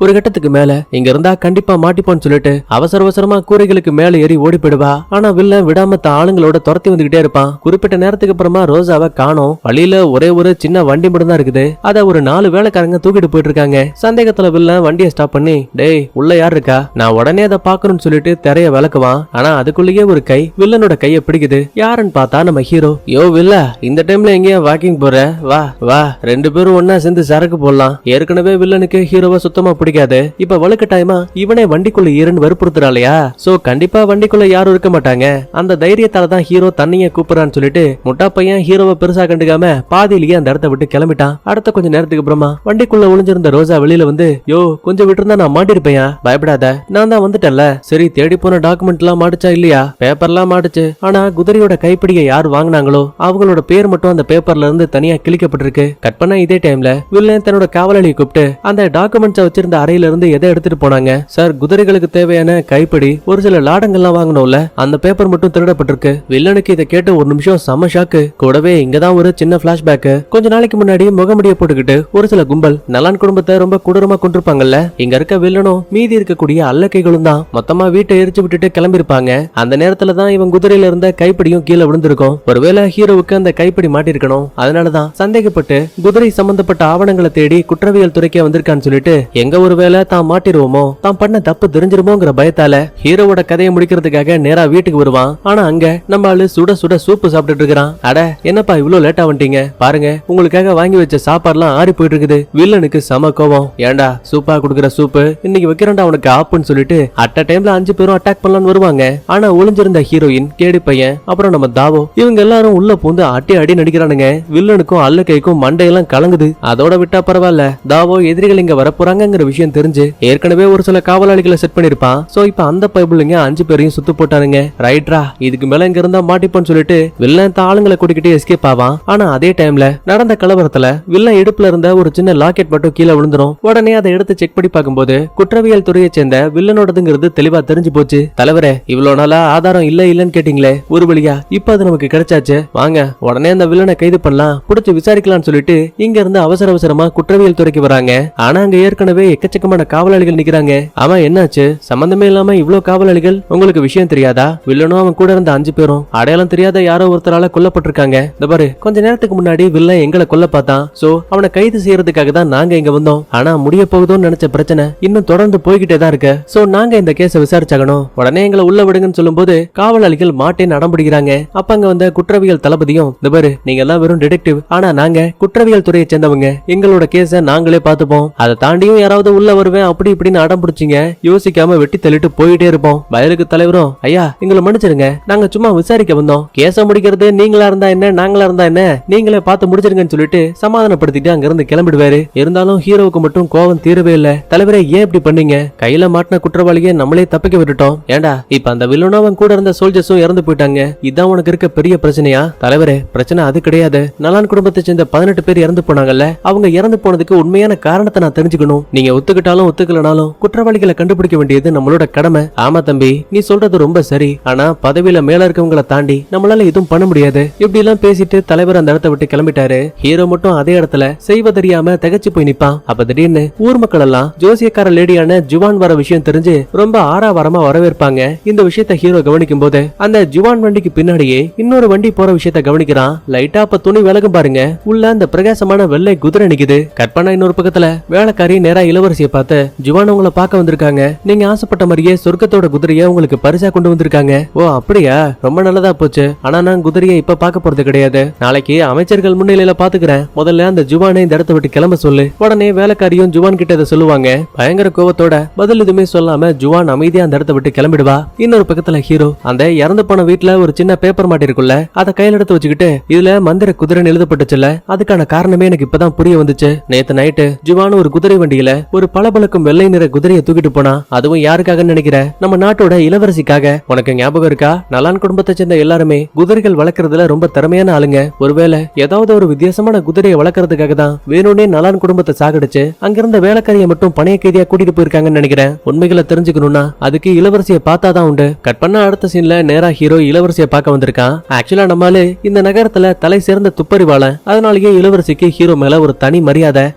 ஒரு கட்டத்துக்கு மேல இங்க இருந்தா கண்டிப்பா மாட்டிப்போன்னு சொல்லிட்டு அவசர அவசரமா கூரைகளுக்கு மேல ஏறி ஓடி போயிடுவா. ஆனா வில்ல விடாம ஆளுங்களோட துரத்தி வந்துகிட்டே இருப்பான். குறிப்பிட்ட நேரத்துக்கு அப்புறமா ரோசாவை காணோம். வழியில ஒரே ஒரு சின்ன வண்டி மட்டும் தான் இருக்குது. அத ஒரு 4 வேலைக்காரங்க தூக்கிட்டு போயிட்டு இருக்காங்க. சந்தேகத்துல வில்ல வண்டியை ஸ்டாப் பண்ணி, டேய் உள்ள யார் இருக்கா, நான் உடனே அதை பாக்கணும்னு சொல்லிட்டு திரைய விளக்குவான். ஆனா அதுக்குள்ளேயே ஒரு கை வில்லனோட கையை பிடிக்குது. யாருன்னு பார்த்தா நம்ம ஹீரோ. யோ வில்ல, இந்த டைம்ல எங்கேயா வாக்கிங் போற, வா வா, 2 பேரும் ஒன்னா சேர்ந்து சரக்கு போடலாம். ஏற்கனவே வில்லனுக்கு ஹீரோவை சுத்தமா பிடிக்காது, இப்ப வலுக்கட்டாயமா இவனே வண்டிக்குள்ள ஏறுன்னு வற்புறுத்துறாளையா. சோ கண்டிப்பா வண்டிக்குள்ள யாரும் இருக்க மாட்டாங்க. அந்த தைரியத்தால தான் ஹீரோ தண்ணிய கூப்பிடுறான்னு சொல்லிட்டு முட்டா பையன் ஹீரோவை பெருசா கண்டுக்காம பாதியிலேயே அந்த இடத்த விட்டு கிளம்பிட்டான். அடுத்த கொஞ்ச நேரத்துக்கு அப்புறமா வண்டிக்குள்ள ஒளிஞ்சிருந்த ரோஜா வெளியில வந்து, யோ கொஞ்சம் விட்டுருந்தா நான் மாட்டிருப்பேன், பயப்படாத, நான் தான் வந்துட்டேன்ல. சரி, தேடி போன டாக்குமெண்ட் எல்லாம் மாட்டுச்சா இல்லையா? பேப்பர்லாம் மாட்டுச்சு, ஆனா குதிரையோட கைப்பிடியை யார் வாங்கினாங்களோ அவங்களோட பேர் மட்டும் அந்த பேப்பர்ல இருந்து தனியா கிழிக்கப்பட்டிருக்கு. கட் பண்ண இதே டைம்ல வில்லன் தன்னோட காவலாளியை கூப்பிட்டு அந்த டாக்குமெண்ட்ஸ் வச்சிருந்த அறையில இருந்து எதை எடுத்துட்டு போனாங்க. சார், குதிரைகளுக்கு தேவையான கைப்பிடி, ஒரு சில லாடங்கள்லாம் வாங்கணும்ல, அந்த பேப்பர் மட்டும் திருடப்பட்டிருக்கு. வில்லனுக்கு இதை கேட்டு ஒரு நிமிஷம் செம ஷாக்கு. கூடவே இங்கதான் ஒரு சின்ன பிளாஷ்பேக். கொஞ்ச நாளைக்கு முன்னாடி முகமுடிய போட்டுக்கிட்டு ஒரு சில கும்பல் நலான் குடும்பத்தை ரொம்ப கொடூரமா கொண்டிருப்பாங்கல்ல, இங்க இருக்க வில்லனும் மீதி இருக்கக்கூடிய அல்லக்கைகளும் தான் மொத்தமா வீட்டை எரிச்சு விட்டுட்டு கிளம்பி இருப்பாங்க. அந்த நேரத்துல தான் இவன் குதிரையில இருந்த கைப்பிடியும் கீழே விழுந்திருக்கும். ஒருவேளை ஹீரோவுக்கு அந்த கைப்பிடி மாட்டிருக்கணும், அதனாலதான் சந்தேகப்பட்டு குதிரை சம்பந்தப்பட்ட ஆவணங்களை தேடி குற்றவியல் துறைக்கே வந்திருக்கான்னு சொல்லிட்டு எங்க ஒருவேளை தான் மாட்டிருவோமோ, தான் பண்ண தப்பு தெரிஞ்சிருமோங்கிற பயத்தால ஹீரோவோட கதையை முடிக்கிறதுக்காக நேரா வீட்டுக்கு வருவான். ஆனா அங்க நம்ம ஆளு சுட சுட சூப்பு சாப்பிட்டுட்டு இருக்கிறான். அட என்னப்பா இவ்வளவு லேட்டா வந்துட்டீங்க, பாருங்க உங்களுக்காக வாங்கி வச்ச சாப்பாடுலாம் ஆறி போயிட்டு இருக்குது. வில்லனுக்கு சம கோவம். ஏண்டா சூப்பா குடுக்குற சூப்பு இன்னைக்கு வைக்கிறேன்டா அவனுக்கு ஆப்புன்னு சொல்லிட்டு அட் டைம்ல 5 பேரும் அட்டாக் பண்ணலான்னு வருவாங்க. ஆனா ஒளிஞ்சிருந்த ஹீரோயின், கேடி பையன், அப்புறம் நம்ம தாவோ, இவங்க எல்லாரும் உள்ள பூந்து அடி நடிக்கிறானுங்க. வில்லனுக்கும் அல்ல கைக்கும் மண்டையெல்லாம் கலங்குது. அதோட விட்டா பரவாயில்ல, தாவோ எதிரிகள் இங்க வரப்போறாங்கிற விஷயம் தெரிஞ்சு ஏற்கனவே ஒரு சில காவலாளிகளை செட் பண்ணிருப்பான். சோ இப்ப அந்த பைபிளுங்க 5 பேரையும் சுத்து போட்டானுங்க. ரைட்ரா, இதுக்கு மேல இங்க இருந்தா மாட்டிப்போன்னு சொல்லிட்டு வில்லன் ஆளுங்களை கூட்டிக்கிட்டு எஸ்கேப் ஆவான். ஆனா அதே டைம்ல நடந்த கலவரத்துல வில்லன் இடுப்புல இருந்த ஒரு சின்ன லாக்கெட் மட்டும் கீழே விழுந்துரும். உடனே அதை எடுத்து செக் பண்ணி பார்க்கும்போது குற்றவியல் துறையை சேர்ந்த வில்லனோடதுங்கிறது தெளிவா தெரிஞ்சு போச்சு. தலைவரே, இவ்வளவு நாளா ஆதாரம் இல்லன்னு கேட்டீங்களே, ஒரு வழியா இப்ப அது நமக்கு கிடைச்சாச்சு, வாங்க உடனே அந்த வில்லனை கைது பண்ணலாம், புடிச்சு விசாரிக்கலாம்னு சொல்லிட்டு இங்க இருந்து அவசரமா குற்றவியல் துறைக்கு வராங்க. ஆனா அங்க ஏற்கனவே எக்கச்சக்கமான காவலாளிகள் நிக்கிறாங்க. அவன் என்னாச்சு, சம்பந்தமே இல்லாம இவ்வளவு காவலாளிகள், உங்களுக்கு விஷயம் தெரியாதா? வில்லனும் அவன் கூட இருந்த 5 பேரும் அடையாளம் தெரியாத யாரோ ஒருத்தரால கொல்லப்பட்டிருக்காங்க. இந்த பாரு, கொஞ்ச நேரத்துக்கு முன்னாடி வில்லன் எங்களை கொல்ல பார்த்தான். சோ அவனை கைது செய்யறதுக்காக தான் நாங்க இங்க வந்தோம். ஆனா முடிய போகுதோன்னு நினைச்ச பிரச்சனை இன்னும் தொடர்ந்து போய்கிட்டே தான் இருக்கு. சோ நாங்க இந்த கேஸ விசாரிச்சாகணும், உடனே எங்களை உள்ள விடுங்கன்னு சொல்லும்போது காவலாளிகள் மாட்டேன்னு அடம்பிடிக்கிறாங்க. அப்ப அங்க வந்த குற்றவியல் தளபதியும், இந்த பாரு நீங்க எல்லாம் வெறும் டிடெக்டிவ், ஆனா நாங்க குற்றவியல் துறையை சேர்ந்தவங்க, எங்களோட கேஸ நாங்களே பாத்துப்போம், அதை தாண்டியும் யாராவது உள்ள வருவேன் அப்படி இப்படின்னு அடம் பிடிச்சிங்க, யோசிக்காம வெட்டி தள்ளிட்டு போயிட்டே இருப்போம். வயலுக்கு தலைவரும், ஐயா எங்களை மன்னிச்சிருங்க, நாங்க சும்மா விசாரிக்க வந்தோம், கேஸ முடிக்கிறது நீங்களா இருந்தா என்ன நாங்களா இருந்தா என்ன, நீங்களே பார்த்து முடிச்சிருங்கன்னு சொல்லிட்டு சமாதானப்படுத்திட்டு அங்க இருந்து கிளம்பிடுவாரு. இருந்தாலும் ஹீரோவுக்கு மட்டும் கோவம் தீரவே இல்ல. தலைவரே ஏன் இப்படி பண்ணீங்க, கையில மாட்டின குற்றவாளியை நம்மளே தப்பிக்க விட்டுட்டோம், ஏண்டா இப்ப அந்த வில்லனும் அவன் கூட இருந்த சோல்ஜர்ஸும் இறந்து போயிட்டாங்க, இதான் உனக்கு இருக்க பெரிய பிரச்சனையா? தலைவரே, பிரச்சனை அது கிடையாது, நலான் குடும்பத்தை சேர்ந்த 18 பேர் இறந்து போனாங்கல்ல, அவங்க இறந்து போனதுக்கு உண்மையான காரணத்தை நான் தெரிஞ்சுக்கணும். நீங்க ஒத்துக்கிட்டாலும் ஒத்துக்கலனாலும் குற்றவாளிகளை கண்டுபிடிக்க வேண்டியது நம்மளோட கடமை. ஆமா தம்பி, நீ சொல்றது ரொம்ப சரி, ஆனா பதவியில மேல இருக்கவங்களை தாண்டி நம்மளால எதுவும் பண்ண முடியாது. இப்படி எல்லாம் பேசிட்டு தலைவர் அந்த இடத்தை விட்டு கிளம்பிட்டாரு. ஹீரோ மட்டும் அதே இடத்துல செய்வதறியாம திகச்சு போய் நிப்பான். அப்ப திடீர்னு ஊர் மக்கள் எல்லாம் ஜோசியக்கார லேடியான ஜுவான் வர விஷயம் தெரிஞ்சு ரொம்ப ஆறாவாரமா வரவேற்பாங்க. இந்த விஷயத்த ஹீரோ கவனிக்கும் போது அந்த ஜுவான் வண்டிக்கு பின்னாடியே இன்னொரு வண்டி போற விஷயத்த கவனிக்கிறான். லைட்டா அப்ப துணி விலகும் பாருங்க, உள்ள அந்த பிரகாசமான வெள்ளை குதிரை நிக்குது. கட் பண்ண இன்னொரு பக்கத்துல வேலைக்காரி நேரா இளவரசியை பார்த்து, ஜுவான் உங்களை பார்க்க வந்திருக்காங்க, நீங்க ஆசைப்பட்ட மாதிரியே சொர்க்கத்தோட குதிரையை உங்களுக்கு பரிசா கொண்டு வந்திருக்காங்க. ஓ அப்படியா, ரொம்ப நல்லதா போச்சு, ஆனா நான் குதிரையை இப்ப பார்க்க போறது கிடையாது, நாளைக்கு அமைச்சர்கள் முன்னிலையில பாத்துக்கிறேன், முதல்ல அந்த ஜுவானை இந்த இடத்தை விட்டு கிளம்ப சொல்லு. உடனே வேலைக்காரியும் ஜுவான் கிட்ட இதை சொல்லுவாங்க. பயங்கர கோவத்தோட பதில் எதுவுமே சொல்லாம ஜுவான் அமைதியா அந்த இடத்தை விட்டு கிளம்பிடுவா. இன்னொரு பக்கத்துல ஹீரோ அந்த இறந்து போன வீட்டுல ஒரு சின்ன பேப்பர் மாட்டி இருக்குல்ல, அதை கையில எடுத்து வச்சுக்கிட்டு, இதுல மந்திர குதிரைன்னு எழுதப்பட்டுச்சுல, அதுக்கான காரணமே எனக்கு இப்பதான் புரிய வந்துச்சு. நேத்து நைட்டு ஜுவான் ஒரு குதிரை வண்டியில ஒரு பளபளக்கும் வெள்ளை நிற குதிரையை தூக்கிட்டு போனா, அதுவும் யாருக்காக நினைக்கிற, நம்ம நாட்டோட இளவரசிக்காக. உனக்கு ஞாபகம் இருக்கா, நலான் குடும்பத்தை சேர்ந்த எல்லாருமே குதிரைகள் வளர்க்கறதுல ரொம்ப திறமையான ஆளுங்க. ஒருவேளை ஏதாவது ஒரு வித்தியாசமான குதிரையை வளர்க்கறதுக்காக தான் வேணும்னே நலான் குடும்பத்தை சாகடிச்சு அங்கிருந்த வேலைக்காரியை மட்டும் பணைய கைதியா கூட்டிட்டு போயிருக்காங்கன்னு நினைக்கிறேன். உண்மைகளை தெரிஞ்சுக்கணும்னா அதுக்கு இளவரசியை பார்த்தாதான் உண்டு. கட் பண்ண அடுத்த சீன்ல நேரா ஹீரோ இளவரசியை பார்க்க வந்திருக்கான். ஆக்சுவலா நம்மளே இந்த நகரத்துல தலை சேர்ந்த துப்பறிவாளன், அதனாலேயே இளவரசிக்கு ஹீரோ மேல ஒரு தனி மரியாதை.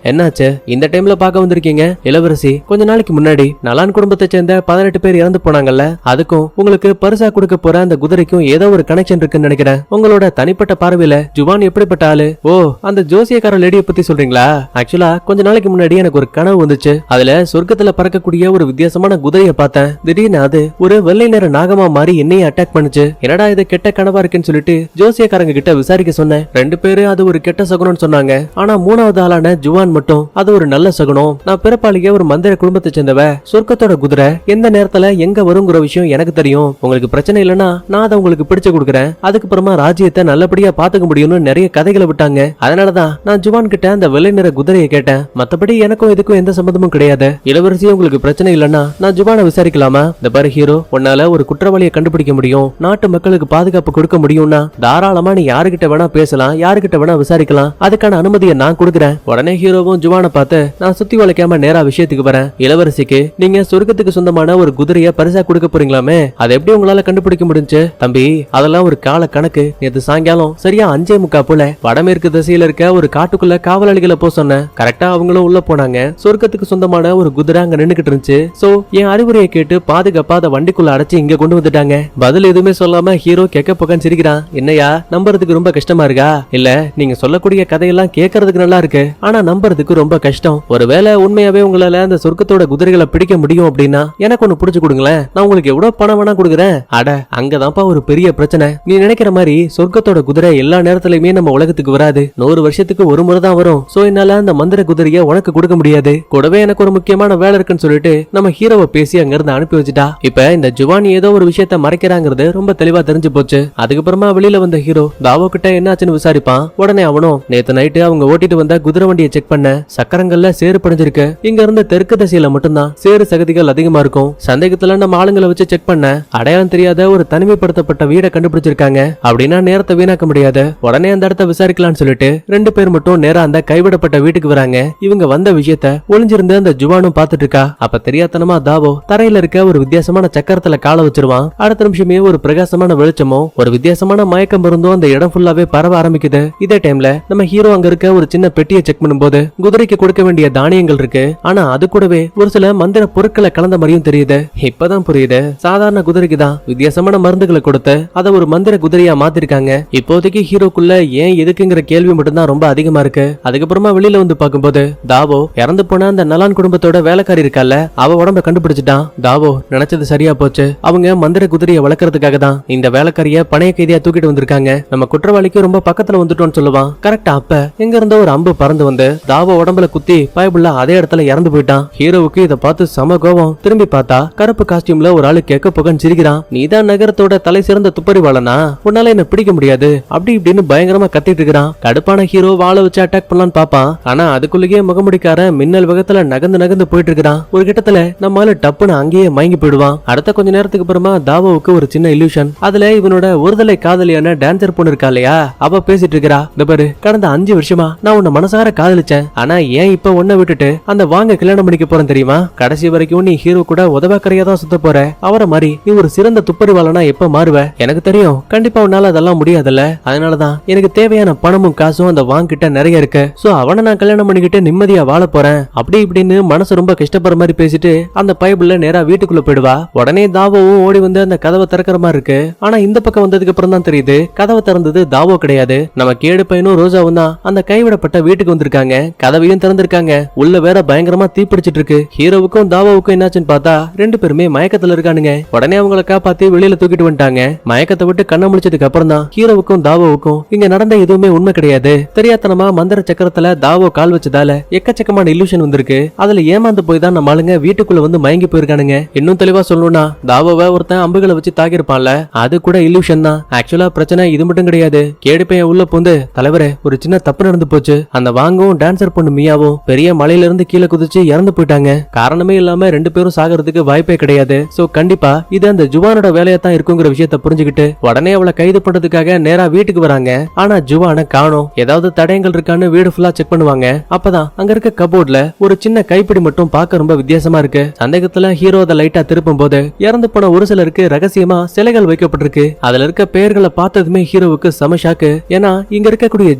என்னாச்சு இந்த டைம்ல பார்க்க வந்திருக்கீங்க? இளவரசி, கொஞ்ச நாளைக்கு முன்னாடி நலான் குடும்பத்தை சேர்ந்த 18 பேர் இறந்து போனாங்கல்ல, அதுக்கும் உங்களுக்கு பரிசா கொடுக்க போற அந்த குதிரைக்கும் ஏதோ ஒரு கனெக்ஷன் இருக்குன்னு நினைக்கிறேன். உங்களோட தனிப்பட்ட பார்வையில ஜுவான் எப்படிப்பட்ட ஆளு? ஓ, அந்த ஜோசியக்கார லேடியை பத்தி சொல்றீங்களா? ஆக்சுவலா கொஞ்ச நாளைக்கு முன்னாடி எனக்கு ஒரு கனவு வந்துச்சு. அதுல சொர்க்கத்துல பறக்கக்கூடிய ஒரு வித்தியாசமான குதிரையை பார்த்தேன். திடீர்னு அது ஒரு வெள்ளை நிற நாகமா மாறி என்னையே அட்டாக் பண்ணுச்சு. என்னடா இது கெட்ட கனவா இருக்குன்னு சொல்லிட்டு ஜோசியக்காரங்க கிட்ட விசாரிக்க சொன்னேன். 2 ரெண்டு பேரு அது ஒரு கெட்ட சகுனம்னு சொன்னாங்க. ஆனா மூணாவது ஆளான ஜுவான் மட்டும் அது ஒரு நல்ல சகுனம். நான் பிறப்பாளியே ஒரு மந்திர குடும்பத்தை சேர்ந்தவ. சொர்க்கத்தோட குதிரை எந்த நேரத்துல எங்க வருங்கிற விஷயம் எனக்கு தெரியும். உங்களுக்கு பிரச்சனை இல்லைன்னா நான் அதை உங்களுக்கு பிடிச்சு கொடுக்குறேன். அதுக்கப்புறமா ராஜ்யத்தை நல்லபடியா பாத்துக்க முடியும்னு நிறைய கதைகளை விட்டாங்க. அதனாலதான் நான் ஜுவான் கிட்ட அந்த வெள்ளை நிற குதிரையை கேட்டேன். மத்தபடி எனக்கும் இதுக்கும் எந்த சம்பந்தமும் கிடையாது. இளவரசி உங்களுக்கு பிரச்சனை இல்லைன்னா நான் ஜுவானை விசாரிக்கலாமா? இந்த பாரு ஹீரோ, உன்னால ஒரு குற்றவாளியை கண்டுபிடிக்க முடியும், நாட்டு மக்களுக்கு பாதுகாப்பு கொடுக்க முடியும்னா தாராளமா நீ யாருகிட்ட வேணா பேசலாம், யாருகிட்ட வேணா விசாரிக்கலாம். அதுக்கான அனுமதியை நான் கொடுக்குறேன். உடனே ஹீரோவும் ஜுவானை பார்த்து நான் சுத்தி வளைக்காம நேரா விஷயத்துக்கு வரேன். இளவரசிக்கு நீங்க சொர்க்கத்துக்கு சொந்தமான ஒரு குதிரைய பரிசா கொடுக்க போறீங்களாமே, அதை எப்படி உங்களால கண்டுபிடிக்க முடிஞ்சு? தம்பி, அதெல்லாம் ஒரு கால கணக்கு. நேற்று சாயங்காலம் சரியா 5:45 போல வடமேற்கு திசையில இருக்க ஒரு காட்டுக்குள்ள காவலாளிகளை போக சொன்னேன். கரெக்டா அவங்களும் உள்ள போனாங்க. சொர்க்கத்துக்கு சொந்தமான ஒரு குதிரை அங்க நின்னுகிட்டு இருந்துச்சு. சோ என் அறிவுரையை கேட்டு பாதுகாப்பா அதை வண்டிக்குள்ள அடைச்சு இங்க கொண்டு வந்துட்டாங்க. பதில் எதுவுமே சொல்லாம ஹீரோ கெக்க பொக்கன்னு சிரிக்கிறான். என்னையா, நம்புறதுக்கு ரொம்ப கஷ்டமா இருக்கா? இல்ல, நீங்க சொல்லக்கூடிய கதையெல்லாம் கேட்கறதுக்கு நல்லா இருக்கு, ஆனா நம்புறதுக்கு ரொம்ப கஷ்டம். ஒருவேளை உண்மையாவே உங்களால அந்த சொர்க்கத்தோட குதிரைகளை பிடிக்க முடியும் அப்படின்னா எனக்கு ஒண்ணு புடிச்சு கொடுங்களேன். நான் உங்களுக்கு எவ்வளவு பணம் வேணா கொடுக்குறேன். அட, அங்கதான்ப்பா ஒரு பெரிய பிரச்சனை. நீ நினைக்கிற மாதிரி சொர்க்கத்தோட குதிரை எல்லா நேரத்திலயுமே நம்ம உலகத்துக்கு வராது. 100 வருஷத்துக்கு ஒரு முறை தான் வரும். சோ என்னால அந்த மந்திர குதிரைய உனக்கு கொடுக்க முடியாது. கூடவே எனக்கு ஒரு முக்கியமான வேலை இருக்குன்னு சொல்லிட்டு நம்ம ஹீரோவை பேசி அங்க இருந்து அனுப்பி வச்சுட்டா. இப்ப இந்த ஜுவான் ஏதோ ஒரு விஷயத்த மறைக்கிறாங்கிறது ரொம்ப தெளிவா தெரிஞ்சு போச்சு. அதுக்கப்புறமா வெளியில வந்த ஹீரோ தாவோ கிட்ட என்னாச்சுன்னு விசாரிப்பான். உடனே அவனும் நேத்து நைட்டு அவங்க ஓட்டிட்டு வந்த குதிரை வண்டியை செக் பண்ண, சக்கரங்கள்ல சேறு படைஞ்சிருக்கு. இங்க இருந்த தெற்கு திசையில மட்டும்தான் சேறு சகதிகள் அதிகமா இருக்கும். சந்தேகத்துல நம்ம ஆளுங்களை வச்சு செக் பண்ண அடையாளம் தெரியாத ஒரு தனிமைப்படுத்தப்பட்ட வீடை கண்டுபிடிச்சிருக்காங்க. அப்படின்னா நேரத்தை வீணாக்க முடியாது. உடனே அந்த இடத்த விசாரிக்கலாம்னு சொல்லிட்டு 2 பேர் மட்டும் நேரா அந்த கைவிடப்பட்ட வீட்டுக்கு வராங்க. இவங்க வந்த விஷயத்த ஒளிஞ்சிருந்த அந்த ஜுவானும் பாத்துட்டு இருக்கா. அப்ப தெரியாதனமா தாவோ தரையில இருக்க ஒரு வித்தியாசமான சக்கரத்துல காலை வச்சிருவான். அடுத்த நிமிஷமே ஒரு பிரகாசமான வெளிச்சமும் ஒரு வித்தியாசமான மயக்கம் இருந்தும் அந்த இடம் ஃபுல்லாவே பரவ ஆரம்பிக்குது. இதே டைம்ல நம்ம ஹீரோ அங்க இருக்க ஒரு சின்ன பெட்டியை செக் பண்ணும்போது குதிரைக்கு கொடுக்க வேண்டிய தானியங்கள் இருக்கு. ஆனா அது கூடவே ஒரு சில மந்திர பொருட்களை கலந்த மாதிரியும் தெரியுது. இப்பதான் புரியுது, சாதாரண குதிரைக்கு தான் வித்தியாசமான மருந்துகளை கொடுத்து அதை ஒரு மந்திர குதிரையா மாத்திருக்காங்க. இப்போதைக்கு ஹீரோக்குள்ள ஏன் எதுக்குங்கிற கேள்வி மட்டும்தான் ரொம்ப அதிகமா இருக்கு. அதுக்கப்புறமா வெளியில வந்து பார்க்கும்போது தாவோ இறந்து போன அந்த நலான் குடும்பத்தோட வேலைக்காரி இருக்கால, அவ உடம்ப கண்டுபிடிச்சிட்டான். தாவோ நினைச்சது சரியா போச்சு. அவங்க மந்திர குதிரையை வளர்க்கறதுக்காக தான் இந்த வேலைக்காரிய பணைய கைதியா தூக்கிட்டு வந்திருக்காங்க. நம்ம குற்றவாளிக்கு ரொம்ப பக்கத்துல வந்துட்டோம்னு சொல்லுவான். கரெக்டா அப்ப எங்க இருந்த ஒரு அம்பு பறந்து வந்து தாவோ உடம்புல குத்தி பயபுள்ள அதே இடத்துல இறந்து போயிட்டான். ஹீரோவுக்கு இதை பார்த்து சம கோபம். திரும்பி பார்த்தா கருப்பு காஸ்டியூம்ல ஒரு ஆளு கேட்க புகன்னு சிரிக்கிறான். நீதான் நகரத்தோட தலை சிறந்த துப்பறிவாளனா, உன்னால என்ன பிடிக்க முடியாது அப்படி இப்படின்னு பயங்கரமா கத்திட்டு இருக்கிறான். கடுப்பான ஹீரோ வாளை வச்சு அட்டாக் பண்ணலான்னு பாப்பான். ஆனா அதுக்குள்ளேயே முகமுடிக்காரன் மின்னல் வேகத்துல நகர்ந்து நகர்ந்து போயிட்டு இருக்கிறான். ஒரு கிட்டத்துல நம்மால டப்புன்னு அங்கேயே மயங்கி போயிடுவான். அடுத்த கொஞ்ச நேரத்துக்கு அப்புறமா தாவோவுக்கு ஒரு சின்ன இல்யூஷன். அதுல இவனோட ஒருதலை காதலியான டான்சர் பொண்ணு இருக்கா இல்லையா, அவ பேசிட்டு இருக்கிறா. இந்த பாரு, கடந்த 5 வருஷமா நான் உன்னை மனசார காதலிச்சேன். ஆனா ஏன் இப்ப உன்னை விட்டுட்டு அந்த வாங்க கல்யாணம் பண்ணிக்க போறேன் தெரியுமா? கடைசி வரைக்கும் நீ ஹீரோ கூட உதவாக்கரையா தான் சுத்த போற. அவரை மாதிரி நீ ஒரு சிறந்த துப்பறிவாளனா எப்ப மாறுவ? எனக்கு தெரியும், கண்டிப்பா உன்னால அதெல்லாம் முடியாதுல்ல. அதனாலதான் எனக்கு தேவையான பணமும் காசும் அந்த வாங்கிட்ட நிறைய இருக்கு. சோ அவனை நான் கல்யாணம் பண்ணிக்கிட்டு நிம்மதியா வாழ போறேன் அப்படி இப்படின்னு மனசு ரொம்ப கஷ்டப்படுற மாதிரி பேசிட்டு அந்த பைபிள்ல நேரா வீட்டுக்குள்ள போயிடுவா. உடனே தாவோவும் ஓடி வந்து அந்த கதவை திறக்கிற மாதிரி இருக்கு. ஆனா இந்த பக்கம் வந்ததுக்கு அப்புறம் தான் தெரியுது கதவை திறந்தது தாவோ கிடையாது, நம்ம கேடு பையனும் ரோஜாவும் தான் அந்த கைவிடப்பட்ட வீட்டுக்கு வந்திருக்காங்க. கதவையும் திறந்திருக்காங்க. உள்ள வேற பயங்கரமா தீப்பிடிச்சிட்டு இருக்கு. ஹீரோவுக்கும் தாவோவுக்கும் என்னாச்சுன்னு பார்த்தா 2 பேருமே மயக்கத்துல இருக்கானுங்க. உடனே அவங்களை காப்பாத்தி வெளியில தூக்கிட்டு வந்துட்டாங்க. மயக்கத்தை விட்டு கண்ண முடிச்சதுக்கு அப்புறம் தான் ஹீரோவுக்கும் தாவோவுக்கும் இங்க நடந்த எதுவுமே உண்மை கிடையாது. தெரியாதனமா மந்திர சக்கரத்துல தாவோ கால் வச்சதால எக்கச்சக்கமான இல்லூஷன் வந்திருக்கு. அதுல ஏமாந்து போய் தான் நம்ம ஆளுங்க வீட்டுக்குள்ள வந்து மயங்கி போயிருக்கானுங்க. இன்னும் தெளிவா சொல்லணும்னா தாவோவை ஒருத்தன் அம்புகளை வச்சு தாக்கிருப்பான்ல, அது கூட இல்லூஷன் தான். ஆக்சுவலா பிரச்சனை இது மட்டும் கிடையாது. கேடு பையன் உள்ள பூந்து தலைவரே ஒரு சின்ன தப்பு நடந்து போச்சு, அந்த வாங்கும் டான்சர் பொண்ணு மியாவும் பெரிய மலையில இருந்து கீழே குதிச்சு இறந்து போயிட்டாங்க. காரணமே இல்லாம 2 பேரும் சாகிறதுக்கு வாய்ப்பே கிடையாது. சோ கண்டிப்பா இது அந்த ஜுவானோட வேலையா தான் இருக்குங்கிற விஷயத்த புரிஞ்சுக்கிட்டு உடனே அவளை கைது பண்றதுக்காக நேரா வீட்டுக்கு வராங்க. ஆனா ஜுவான காணோம். ஏதாவது தடயங்கள் இருக்கான்னு வீடு ஃபுல்லா செக் பண்ணுவாங்க. அப்பதான் அங்க இருக்க கபோர்ட்ல ஒரு சின்ன கைப்பிடி மட்டும் பார்க்க ரொம்ப வித்தியாசமா இருக்கு. சந்தேகத்துல ஹீரோ அதை லைட்டா திருப்பும் போது இறந்து போன ஒரு சிலருக்கு ரகசியமா சிலைகள் வைக்கப்பட்டிருக்கு. அதுல இருக்க பெயர்களை பார்த்ததுமே ஹீரோவுக்கு செம ஷாக்கு. ஏன்னா இங்க இருக்கக்கூடிய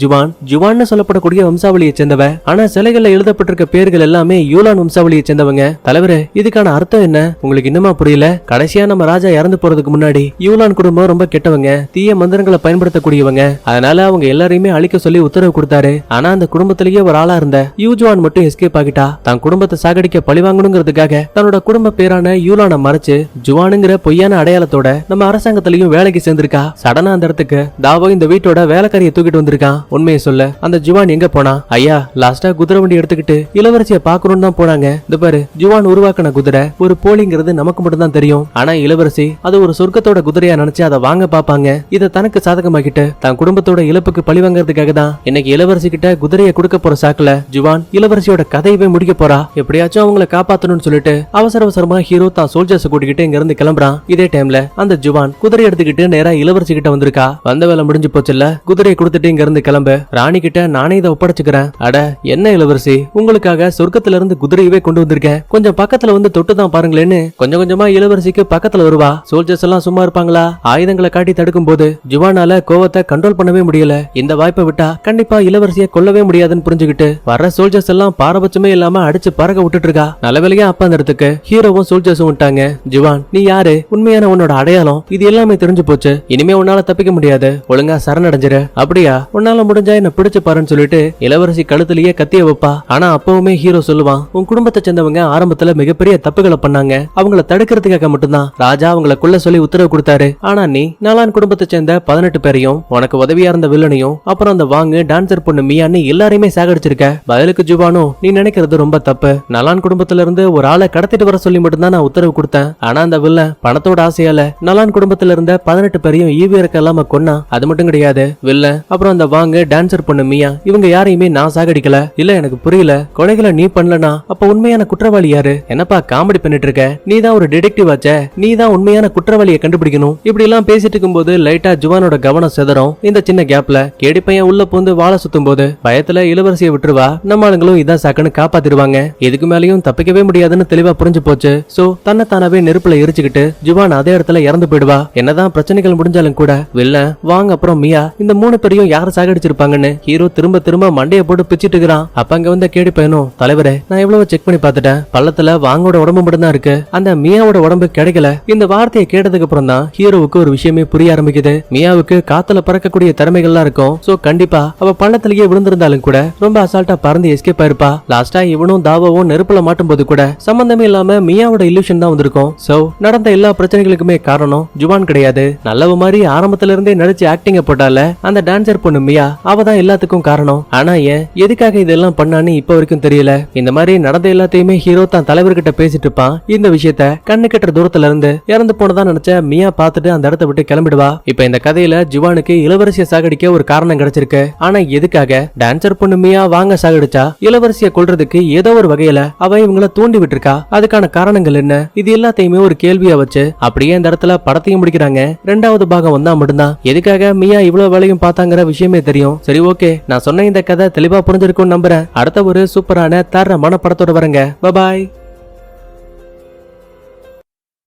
ஜுவான்னு சொல்லப்படக்கூடிய வம்சாவளியை சேர்ந்தவ. ஆனா சிலைகள்ல எழுதப்பட்டிருக்க பேர்கள் எல்லாமே யூலான் வம்சாவளியை சேர்ந்தவங்க. தலைவரே இதுக்கான அர்த்தம் என்ன உங்களுக்கு இன்னுமா புரியல? கடைசியா நம்ம ராஜா இறந்து போறதுக்கு முன்னாடி யூலான் குடும்பம் ரொம்ப கெட்டவங்க, தீய மந்திரங்களை பயன்படுத்தக்கூடியவங்க. அதனால அவங்க எல்லாரையுமே அழிக்க சொல்லி உத்தரவு கொடுத்தாரு. ஆனா அந்த குடும்பத்திலேயே ஒரு ஆளா இருந்த யூஜுவான் மட்டும் எஸ்கேப் ஆகிட்டா. தன் குடும்பத்தை சாகடிக்க பழிவாங்கணுங்கிறதுக்காக தன்னோட குடும்ப பேரான யூலான மறைச்சு ஜுவானுங்கிற பொய்யான அடையாளத்தோட நம்ம அரசாங்கத்திலையும் வேலைக்கு சேர்ந்திருக்கா. சடனா அந்த இடத்துக்கு தாவோ இந்த வீட்டோட வேலைக்காரி குதிரைக்காரியை தூக்கிட்டு வந்திருக்கான். உண்மையை சொல்ல அந்த ஜுவான் எங்க போனா? ஐயா, லாஸ்டா குதிரை வண்டி எடுத்துக்கிட்டு இளவரசியை பாக்கணும்னு தான் போனாங்க. இந்த பாரு, ஜுவான் உருவாக்கின குதிரை ஒரு போலிங்கிறது நமக்கு மட்டும் தான் தெரியும். ஆனா இளவரசி அது ஒரு சொர்க்கத்தோட குதிரையா நினைச்சு அதை வாங்க பாப்பாங்க. இதை தனக்கு சாதகமாக்கிட்டு தன் குடும்பத்தோட இழப்புக்கு பழி வாங்கறதுக்காக தான் இன்னைக்கு இளவரசி கிட்ட குதிரையை கொடுக்க போற சாக்குல ஜுவான் இளவரசியோட கதையவே முடிக்க போறா. எப்படியாச்சும் அவங்கள காப்பாத்தணும்னு சொல்லிட்டு அவசர அவசரமா ஹீரோ தான் சோல்ஜர்ஸ் கூட்டிக்கிட்டு இங்க இருந்து கிளம்புறான். இதே டைம்ல அந்த ஜுவான் குதிரை எடுத்துக்கிட்டு நேரா இளவரசி கிட்ட வந்திருக்கா. வந்த வேலை முடிஞ்சு போச்சுல்ல, குதிரையை கொடுத்துட்டு இங்க இருந்து கிளம்பு. ராணி கிட்ட நானே இதை ஒப்படைச்சுக்கிறேன். அட என்ன இளவரசி, உங்களுக்காக சொர்க்கத்துல இருந்து குதிரையவே கொண்டு வந்திருக்கேன். கொஞ்சம் பக்கத்துல வந்து தொட்டு தான் பாருங்களேன்னு கொஞ்சம் கொஞ்சமா இளவரசிக்கு பக்கத்துல வருவா. சோல்ஜர்ஸ் எல்லாம் சும்மா இருப்பாங்களா? ஆயுதங்களை காட்டி தடுக்கும் போது ஜுவானால கோவத்தை கண்ட்ரோல் பண்ணவே முடியல. இந்த வாய்ப்பை விட்டா கண்டிப்பா இளவரசியை கொல்லவே முடியாதுன்னு புரிஞ்சுக்கிட்டு வர்ற சோல்ஜர்ஸ் எல்லாம் பாரபட்சமே இல்லாம அடிச்சு பறக்க விட்டுட்டு இருக்கா. நல்ல வேலையா அப்ப அந்த இடத்துக்கு ஹீரோவும் சோல்ஜர்ஸும் விட்டாங்க. ஜுவான், நீ யாரு? உண்மையான உன்னோட அடையாளம் இது எல்லாமே தெரிஞ்சு போச்சு. இனிமே உன்னால தப்பிக்க முடியாது. ஒழுங்கா சரணடைஞ்சிரு. அப்படியா? உன்னால முடிஞ்சா என்ன பிடிச்சு பாருன்னு சொல்லிட்டு இளவரசி கழுத்துலயே கத்திய வைப்பா. ஆனா அப்பவுமே ஹீரோ சொல்லுவான், உன் குடும்பத்தை சேர்ந்தவங்க ஆரம்பத்துல மிகப்பெரிய தப்புகளை பண்ணாங்க. அவங்கள தடுக்கிறதுக்காக மட்டும்தான் ராஜா அவங்கள கொல்ல சொல்லி உத்தரவு கொடுத்தாரு. ஆனா நீ நலான் குடும்பத்தை சேர்ந்த 18 பேரையும் உனக்கு உதவியா இருந்த வில்லனையும் அப்புறம் அந்த வாங்கு டான்சர் பொண்ணு மியான்னு எல்லாரையுமே சாகடிச்சிருக்க. பதிலுக்கு ஜுவானோ, நீ நினைக்கிறது ரொம்ப தப்பு. நலான் குடும்பத்துல இருந்து ஒரு ஆளை கடத்திட்டு வர சொல்லி மட்டும்தான் நான் உத்தரவு கொடுத்தேன். ஆனா அந்த வில்லன் பணத்தோட ஆசையால நலான் குடும்பத்துல இருந்த 18 பேரையும் ஈவி இறக்க இல்லாம கொன்னா. அது மட்டும் கிடையாது, வில்லன் அப்புறம் அந்த வாங்கு டான்சர் பொண்ணு மியா இவங்க யாரையுமே நான் சாகடிக்கல. இல்ல எனக்கு புரியல, கொலைகளை நீ பண்ணலனா அப்ப உண்மையான குற்றவாளி யாரு? என்னப்பா காமெடி பண்ணிட்டு இருக்க? நீ தான் ஒரு டிடெக்டிவ் ஆச்சே, நீ தான் உண்மையான குற்றவாளியை கண்டுபிடிக்கணும். இப்படி எல்லாம் பேசிட்டு இருக்கும்போது லைட்டா ஜுவானோட கவனம் செதறும். இந்த சின்ன கேப்ல கேடி பையன் உள்ள பூந்து வாழ சுத்தும் போது பயத்துல இளவரசியை விட்டுருவா. நம்ம ஆளுங்களும் இதான் சாக்குன்னு காப்பாத்திடுவாங்க. இதுக்கு மேலயும் தப்பிக்கவே முடியாதுன்னு தெளிவா புரிஞ்சு போச்சு. சோ தன்னை தானாவே நெருப்புல எரிச்சுக்கிட்டு ஜுவான் அதே இடத்துல இறந்து போயிடுவா. என்னதான் பிரச்சனைகள் முடிஞ்சாலும் கூட வில்லன் வாங்க அப்புறம் மியா இந்த 3 பேரையும் யார சாகடிச்சிருப்பாங்கன்னு ஹீரோ திரும்ப திரும்ப மண்டைய போட்டு பிச்சிட்டு இருக்கிறான். அப்ப அங்க வந்த கேடி பையனும், தலைவரே நான் எவ்வளவு செக் பண்ணி பார்த்துட்டேன், பள்ளத்துல வாங்கோட உடம்பு மட்டும் தான் இருக்கு, அந்த மியாவோட உடம்பு கிடைக்கல. இந்த வார்த்தையை கேட்டதுக்கு அப்புறம் தான் ஹீரோவுக்கு ஒரு விஷயமே புரிய ஆரம்பிக்குது. மியாவுக்கு காத்துல பறக்கக்கூடிய திறமைகள்லாம் இருக்கும். சோ கண்டிப்பா அவ பள்ளத்திலேயே விழுந்திருந்தாலும் கூட ரொம்ப அசால்ட்டா பறந்து எஸ்கேப் ஆயிருப்பா. லாஸ்டா இவனும் தாவாவும் நெருப்புல மாட்டும் போது கூட சம்பந்தமே இல்லாம மியாவோட இல்லூஷன் தான் வந்திருக்கும். சோ நடந்த எல்லா பிரச்சனைகளுக்குமே காரணம் ஜுவான் கிடையாது. நல்லவ மாதிரி ஆரம்பத்துல இருந்தே நடிச்சு ஆக்டிங்க போட்டால அந்த டான்சர் பொண்ணு மியா, அவ தான் எல்லாத்துக்கும் காரணம். ஆனா ஏன் எதுக்காக இதெல்லாம் பண்ணான்னு இப்ப வரைக்கும் தெரியல. இந்த மாதிரி நடந்த எல்லாத்தையுமே ஹீரோ தான் தலைவர்கிட்ட பேசிட்டு இருப்பான். இந்த விஷயத்த கண்ணு கட்டுற தூரத்துல இருந்து இறந்து போனதா நினைச்ச மியா பார்த்துட்டு அந்த இடத்தை விட்டு கிளம்பிடுவா. இப்ப இந்த கதையில ஜுவானுக்கு இளவரசியை சாகடிக்க ஒரு காரணம் கிடைச்சிருக்கு. ஆனா எதுக்காக? டான்சர் பொண்ணு மியா வாங்க சாகடிச்சா இளவரசியை கொல்றதுக்கு ஏதோ ஒரு வகையில அவ இவங்கள தூண்டி விட்டுருக்கா. அதுக்கான காரணங்கள் என்ன? இது எல்லாத்தையுமே ஒரு கேள்வியா வச்சு அப்படியே இந்த இடத்துல படத்தையும் முடிக்கிறாங்க. 2வது பாகம் வந்தா மட்டும்தான் எதுக்காக மியா இவ்வளவு வேலையும் பார்த்தாங்கிற விஷயமே தெரியும். சரி, ஓகே, நான் சொன்ன இந்த கதை தெளிவா புரிஞ்சிருக்கும்னு நம்புறேன். அடுத்த ஒரு சூப்பரான தரமான படத்தோட வரங்க. பாய்.